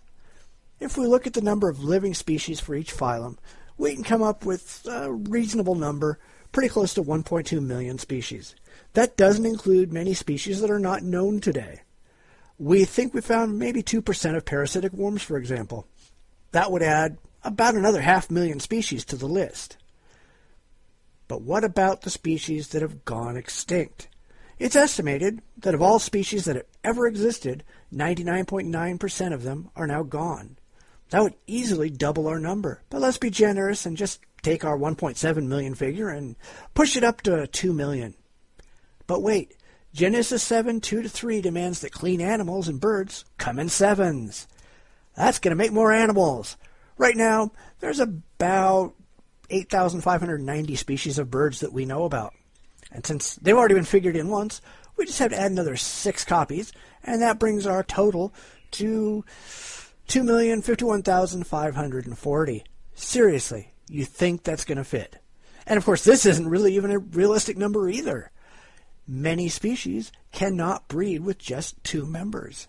If we look at the number of living species for each phylum, we can come up with a reasonable number, pretty close to 1.2 million species. That doesn't include many species that are not known today. We think we found maybe 2% of parasitic worms, for example. That would add about another 500,000 species to the list. But what about the species that have gone extinct? It's estimated that of all species that have ever existed, 99.9% of them are now gone. That would easily double our number. But let's be generous and just take our 1.7 million figure and push it up to 2 million. But wait, Genesis 7:2-3 demands that clean animals and birds come in sevens. That's going to make more animals. Right now, there's about 8,590 species of birds that we know about. And since they've already been figured in once, we just have to add another 6 copies, and that brings our total to 2,051,540. Seriously, you think that's going to fit? And of course, this isn't really even a realistic number either. Many species cannot breed with just 2 members.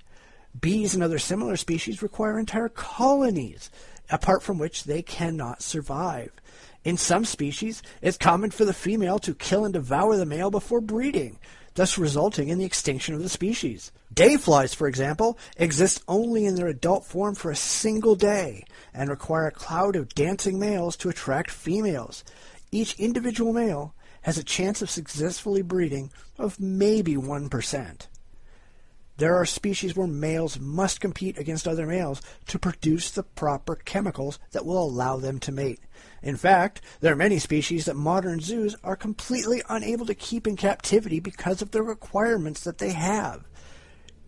Bees and other similar species require entire colonies, apart from which they cannot survive. In some species, it's common for the female to kill and devour the male before breeding, thus resulting in the extinction of the species. Dayflies, for example, exist only in their adult form for a single day and require a cloud of dancing males to attract females. Each individual male has a chance of successfully breeding of maybe 1%. There are species where males must compete against other males to produce the proper chemicals that will allow them to mate. In fact, there are many species that modern zoos are completely unable to keep in captivity because of the requirements that they have.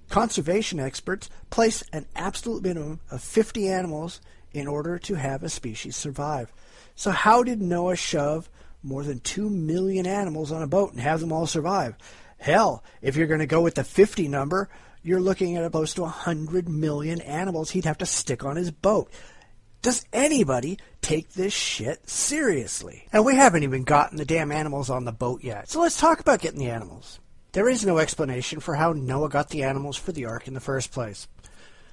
Conservation experts place an absolute minimum of 50 animals in order to have a species survive. So how did Noah shove more than 2 million animals on a boat and have them all survive? Hell, if you're going to go with the 50 number, you're looking at close to 100 million animals he'd have to stick on his boat. Does anybody take this shit seriously? And we haven't even gotten the damn animals on the boat yet. So let's talk about getting the animals. There is no explanation for how Noah got the animals for the ark in the first place.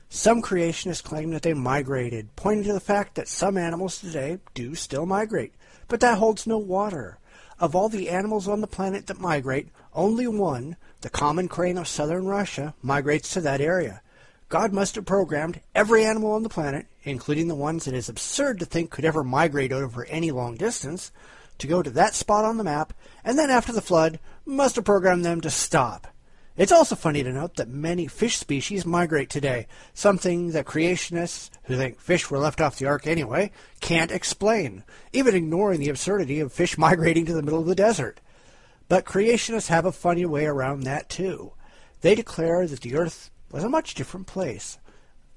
Some creationists claim that they migrated, pointing to the fact that some animals today do still migrate. But that holds no water. Of all the animals on the planet that migrate, only one, the common crane of southern Russia, migrates to that area. God must have programmed every animal on the planet, including the ones it is absurd to think could ever migrate over any long distance, to go to that spot on the map, and then after the flood, must have programmed them to stop. It's also funny to note that many fish species migrate today, something that creationists, who think fish were left off the ark anyway, can't explain, even ignoring the absurdity of fish migrating to the middle of the desert. But creationists have a funny way around that too. They declare that the earth was a much different place,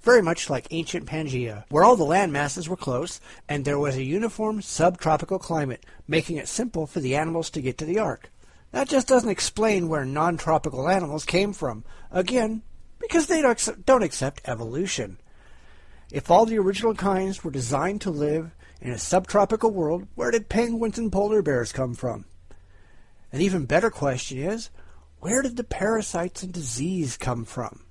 very much like ancient Pangaea, where all the land masses were close, and there was a uniform subtropical climate, making it simple for the animals to get to the ark. That just doesn't explain where non-tropical animals came from, again, because they don't accept evolution. If all the original kinds were designed to live in a subtropical world, where did penguins and polar bears come from? An even better question is, where did the parasites and disease come from?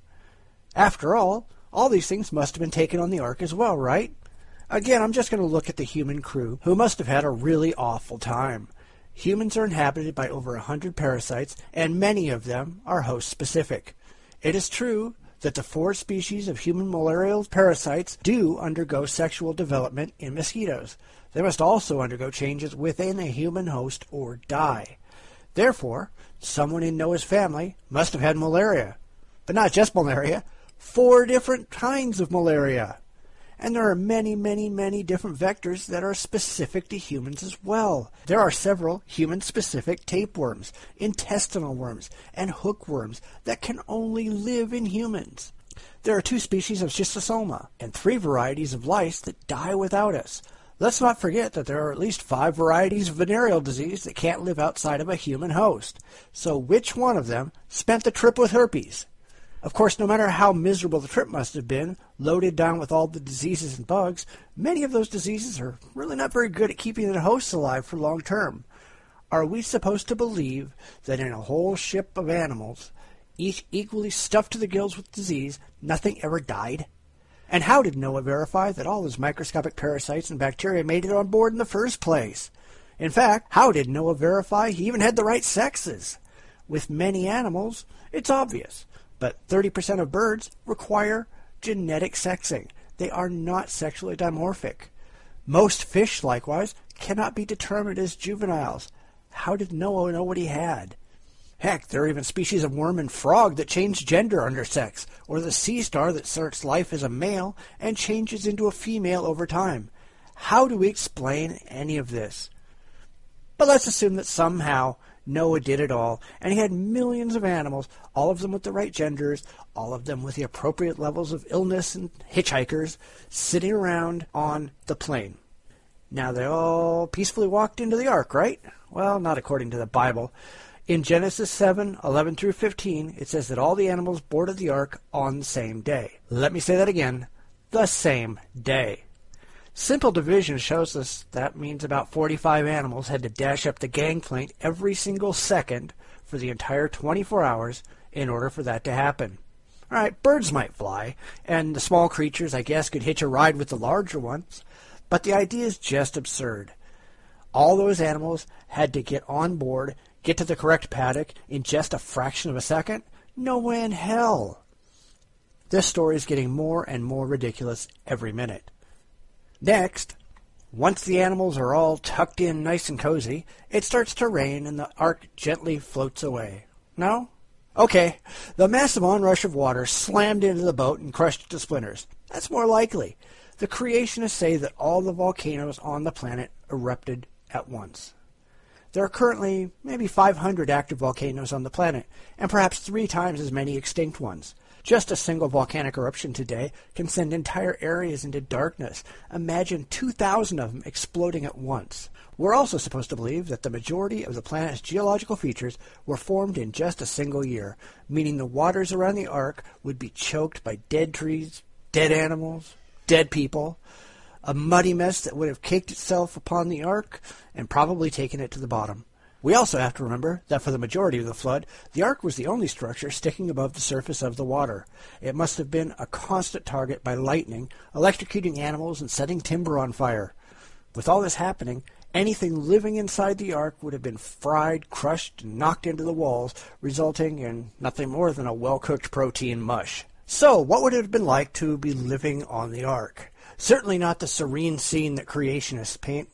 After all these things must have been taken on the ark as well, right? Again, I'm just going to look at the human crew, who must have had a really awful time. Humans are inhabited by over 100 parasites, and many of them are host-specific. It is true that the 4 species of human malarial parasites do undergo sexual development in mosquitoes. They must also undergo changes within a human host or die. Therefore, someone in Noah's family must have had malaria. But not just malaria, 4 different kinds of malaria. And there are many, many, many different vectors that are specific to humans as well. There are several human-specific tapeworms, intestinal worms, and hookworms that can only live in humans. There are 2 species of schistosoma and 3 varieties of lice that die without us. Let's not forget that there are at least 5 varieties of venereal disease that can't live outside of a human host. So which one of them spent the trip with herpes? Of course, no matter how miserable the trip must have been, loaded down with all the diseases and bugs, many of those diseases are really not very good at keeping the hosts alive for long term. Are we supposed to believe that in a whole ship of animals, each equally stuffed to the gills with disease, nothing ever died? And how did Noah verify that all his microscopic parasites and bacteria made it on board in the first place? In fact, how did Noah verify he even had the right sexes? With many animals, it's obvious. But 30% of birds require genetic sexing. They are not sexually dimorphic. Most fish, likewise, cannot be determined as juveniles. How did Noah know what he had? Heck, there are even species of worm and frog that change gender under sex, or the sea star that starts life as a male and changes into a female over time. How do we explain any of this? But let's assume that somehow Noah did it all, and he had millions of animals, all of them with the right genders, all of them with the appropriate levels of illness and hitchhikers, sitting around on the plain. Now they all peacefully walked into the ark, right? Well, not according to the Bible. In Genesis 7:11 through 15, it says that all the animals boarded the ark on the same day. Let me say that again, the same day. Simple division shows us that means about 45 animals had to dash up the gangplank every single second for the entire 24 hours in order for that to happen. All right, birds might fly, and the small creatures, I guess, could hitch a ride with the larger ones, but the idea is just absurd. All those animals had to get on board, get to the correct paddock in just a fraction of a second? No way in hell. This story is getting more and more ridiculous every minute. Next, once the animals are all tucked in nice and cozy, it starts to rain and the ark gently floats away. No? Okay, the massive onrush of water slammed into the boat and crushed it to splinters. That's more likely. The creationists say that all the volcanoes on the planet erupted at once. There are currently maybe 500 active volcanoes on the planet, and perhaps 3 times as many extinct ones. Just a single volcanic eruption today can send entire areas into darkness. Imagine 2,000 of them exploding at once. We're also supposed to believe that the majority of the planet's geological features were formed in just a single year, meaning the waters around the ark would be choked by dead trees, dead animals, dead people. a muddy mess that would have caked itself upon the ark and probably taken it to the bottom. We also have to remember that for the majority of the flood, the ark was the only structure sticking above the surface of the water. It must have been a constant target by lightning, electrocuting animals and setting timber on fire. With all this happening, anything living inside the ark would have been fried, crushed, and knocked into the walls, resulting in nothing more than a well-cooked protein mush. So, what would it have been like to be living on the ark? Certainly not the serene scene that creationists paint.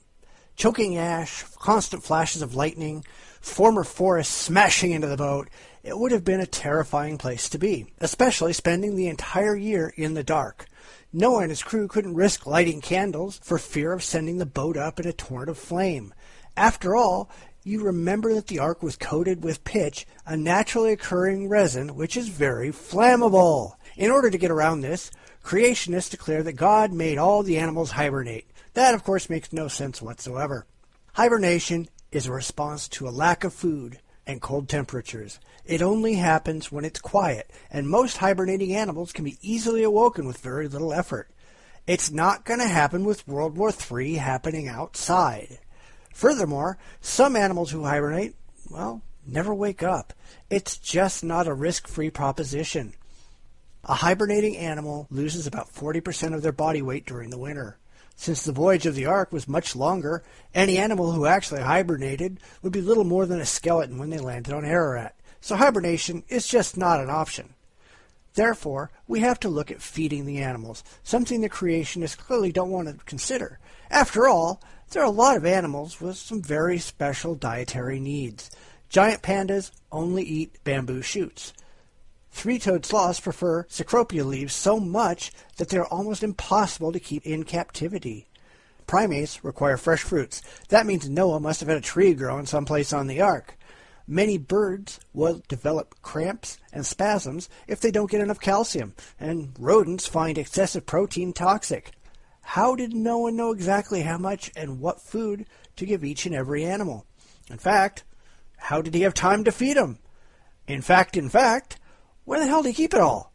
Choking ash, constant flashes of lightning, former forests smashing into the boat. It would have been a terrifying place to be, especially spending the entire year in the dark. Noah and his crew couldn't risk lighting candles for fear of sending the boat up in a torrent of flame. After all, you remember that the ark was coated with pitch, a naturally occurring resin which is very flammable. In order to get around this, creationists declare that God made all the animals hibernate. That, of course, makes no sense whatsoever. Hibernation is a response to a lack of food and cold temperatures. It only happens when it's quiet, and most hibernating animals can be easily awoken with very little effort. It's not going to happen with World War III happening outside. Furthermore, some animals who hibernate, well, never wake up. It's just not a risk-free proposition. A hibernating animal loses about 40% of their body weight during the winter. Since the voyage of the ark was much longer, any animal who actually hibernated would be little more than a skeleton when they landed on Ararat. So hibernation is just not an option. Therefore, we have to look at feeding the animals, something the creationists clearly don't want to consider. After all, there are a lot of animals with some very special dietary needs. Giant pandas only eat bamboo shoots. Three-toed sloths prefer cecropia leaves so much that they are almost impossible to keep in captivity. Primates require fresh fruits. That means Noah must have had a tree growing someplace on the ark. Many birds will develop cramps and spasms if they don't get enough calcium, and rodents find excessive protein toxic. How did Noah know exactly how much and what food to give each and every animal? In fact, how did he have time to feed them? In fact, where the hell did he keep it all?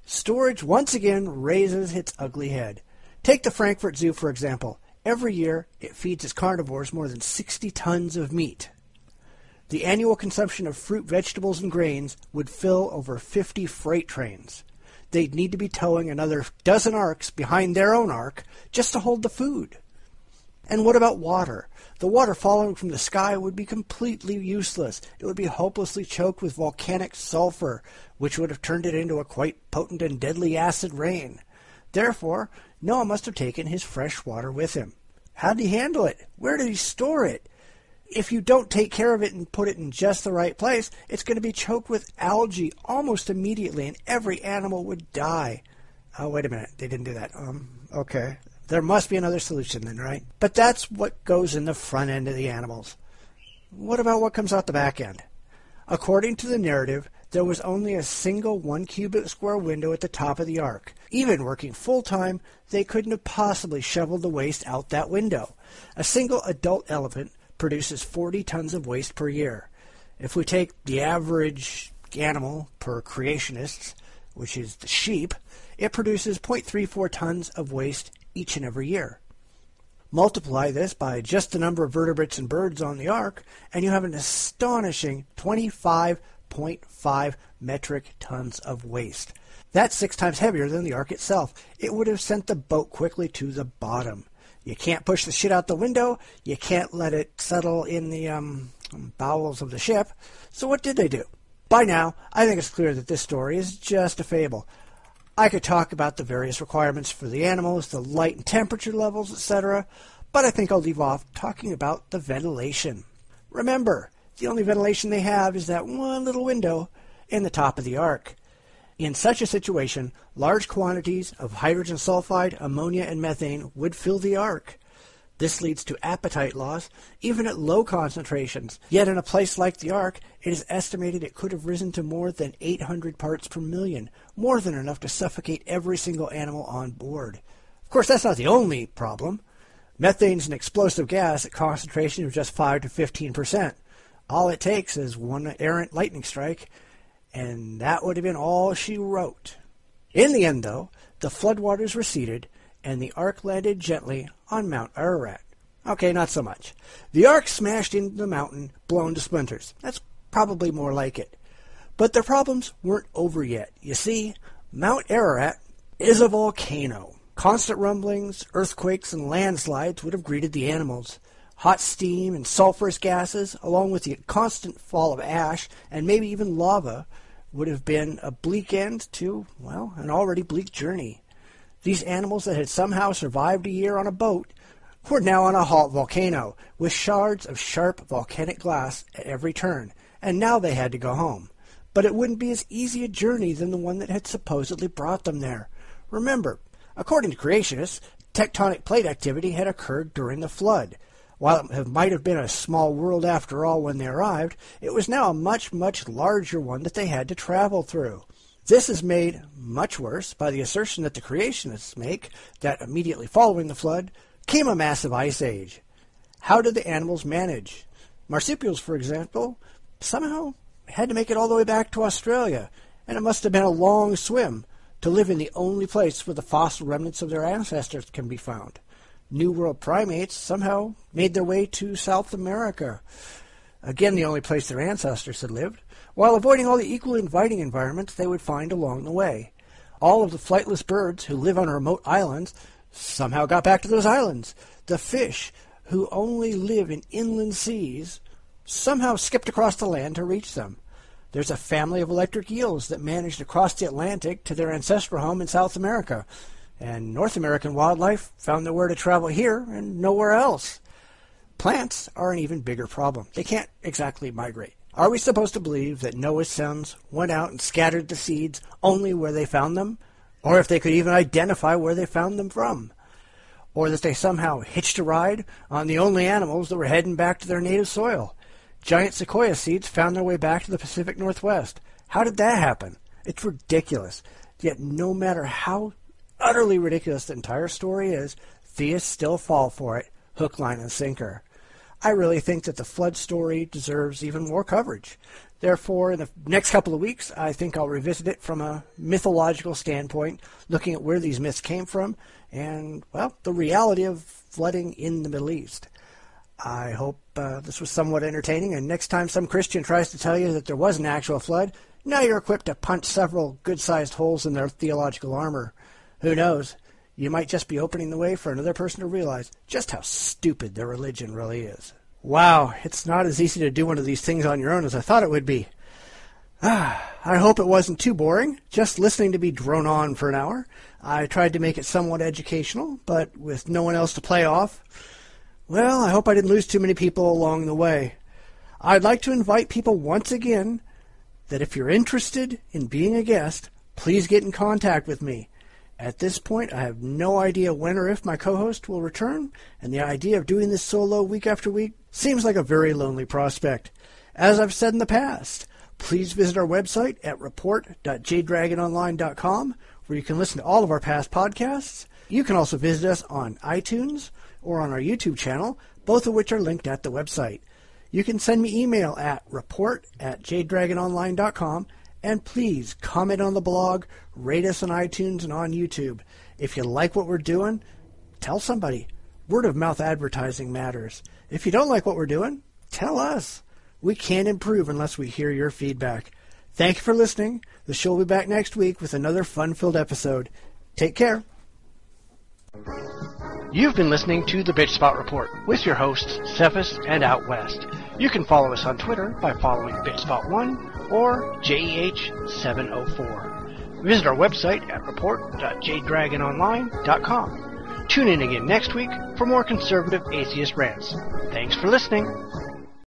Storage once again raises its ugly head. Take the Frankfurt Zoo, for example. Every year, it feeds its carnivores more than 60 tons of meat. The annual consumption of fruit, vegetables, and grains would fill over 50 freight trains. They'd need to be towing another dozen arks behind their own ark just to hold the food. And what about water? The water falling from the sky would be completely useless. It would be hopelessly choked with volcanic sulfur, which would have turned it into a quite potent and deadly acid rain. Therefore, Noah must have taken his fresh water with him. How did he handle it? Where did he store it? If you don't take care of it and put it in just the right place, it's going to be choked with algae almost immediately, and every animal would die. Oh, wait a minute. They didn't do that. Okay. There must be another solution then, right? But that's what goes in the front end of the animals. What about what comes out the back end? According to the narrative, there was only a single 1 cubic square window at the top of the ark. Even working full-time, they couldn't have possibly shoveled the waste out that window. A single adult elephant produces 40 tons of waste per year. If we take the average animal per creationists, which is the sheep, it produces 0.34 tons of waste each and every year. Multiply this by just the number of vertebrates and birds on the ark, and you have an astonishing 25.5 metric tons of waste. That's 6 times heavier than the ark itself. It would have sent the boat quickly to the bottom. You can't push the shit out the window. You can't let it settle in the bowels of the ship. So what did they do? By now, I think it's clear that this story is just a fable. I could talk about the various requirements for the animals, the light and temperature levels, etc., but I think I'll leave off talking about the ventilation. Remember, the only ventilation they have is that one little window in the top of the ark. In such a situation, large quantities of hydrogen sulfide, ammonia, and methane would fill the ark. This leads to appetite loss, even at low concentrations. Yet in a place like the ark, it is estimated it could have risen to more than 800 parts per million, more than enough to suffocate every single animal on board. Of course, that's not the only problem. Methane is an explosive gas at concentration of just 5 to 15%. All it takes is one errant lightning strike, and that would have been all she wrote. In the end, though, the floodwaters receded, and the Ark landed gently on Mount Ararat. Okay, not so much. The Ark smashed into the mountain, blown to splinters. That's probably more like it. But their problems weren't over yet. You see, Mount Ararat is a volcano. Constant rumblings, earthquakes, and landslides would have greeted the animals. Hot steam and sulfurous gases, along with the constant fall of ash and maybe even lava, would have been a bleak end to, well, an already bleak journey. These animals that had somehow survived a year on a boat were now on a hot volcano, with shards of sharp volcanic glass at every turn, and now they had to go home. But it wouldn't be as easy a journey than the one that had supposedly brought them there. Remember, according to creationists, tectonic plate activity had occurred during the flood. While it might have been a small world after all when they arrived, it was now a much, much larger one that they had to travel through. This is made much worse by the assertion that the creationists make that immediately following the flood came a massive ice age. How did the animals manage? Marsupials, for example, somehow had to make it all the way back to Australia, and it must have been a long swim to live in the only place where the fossil remnants of their ancestors can be found. New World primates somehow made their way to South America, again the only place their ancestors had lived, while avoiding all the equally inviting environments they would find along the way. All of the flightless birds who live on remote islands somehow got back to those islands. The fish, who only live in inland seas, somehow skipped across the land to reach them. There's a family of electric eels that managed to cross the Atlantic to their ancestral home in South America, and North American wildlife found nowhere to travel here and nowhere else. Plants are an even bigger problem. They can't exactly migrate. Are we supposed to believe that Noah's sons went out and scattered the seeds only where they found them? Or if they could even identify where they found them from? Or that they somehow hitched a ride on the only animals that were heading back to their native soil? Giant sequoia seeds found their way back to the Pacific Northwest. How did that happen? It's ridiculous. Yet no matter how utterly ridiculous the entire story is, theists still fall for it, hook, line, and sinker. I really think that the flood story deserves even more coverage. Therefore, in the next couple of weeks, I think I'll revisit it from a mythological standpoint, looking at where these myths came from and, well, the reality of flooding in the Middle East. I hope this was somewhat entertaining, and next time some Christian tries to tell you that there was an actual flood, now you're equipped to punch several good-sized holes in their theological armor. Who knows? You might just be opening the way for another person to realize just how stupid their religion really is. Wow, it's not as easy to do one of these things on your own as I thought it would be. I hope it wasn't too boring, just listening to me drone on for an hour. I tried to make it somewhat educational, but with no one else to play off, well, I hope I didn't lose too many people along the way. I'd like to invite people once again that if you're interested in being a guest, please get in contact with me. At this point, I have no idea when or if my co-host will return, and the idea of doing this solo week after week seems like a very lonely prospect. As I've said in the past, please visit our website at report.jdragononline.com, where you can listen to all of our past podcasts. You can also visit us on iTunes or on our YouTube channel, both of which are linked at the website. You can send me email at report@jdragononline.com, and please comment on the blog, rate us on iTunes and on YouTube. If you like what we're doing, tell somebody. Word of mouth advertising matters. If you don't like what we're doing, tell us. We can't improve unless we hear your feedback. Thank you for listening. The show will be back next week with another fun-filled episode. Take care. You've been listening to the Bitchspot Report with your hosts, Cephus and Out West. You can follow us on Twitter by following Bitchspot1 or JEH704. Visit our website at report.jdragononline.com. Tune in again next week for more conservative atheist rants. Thanks for listening.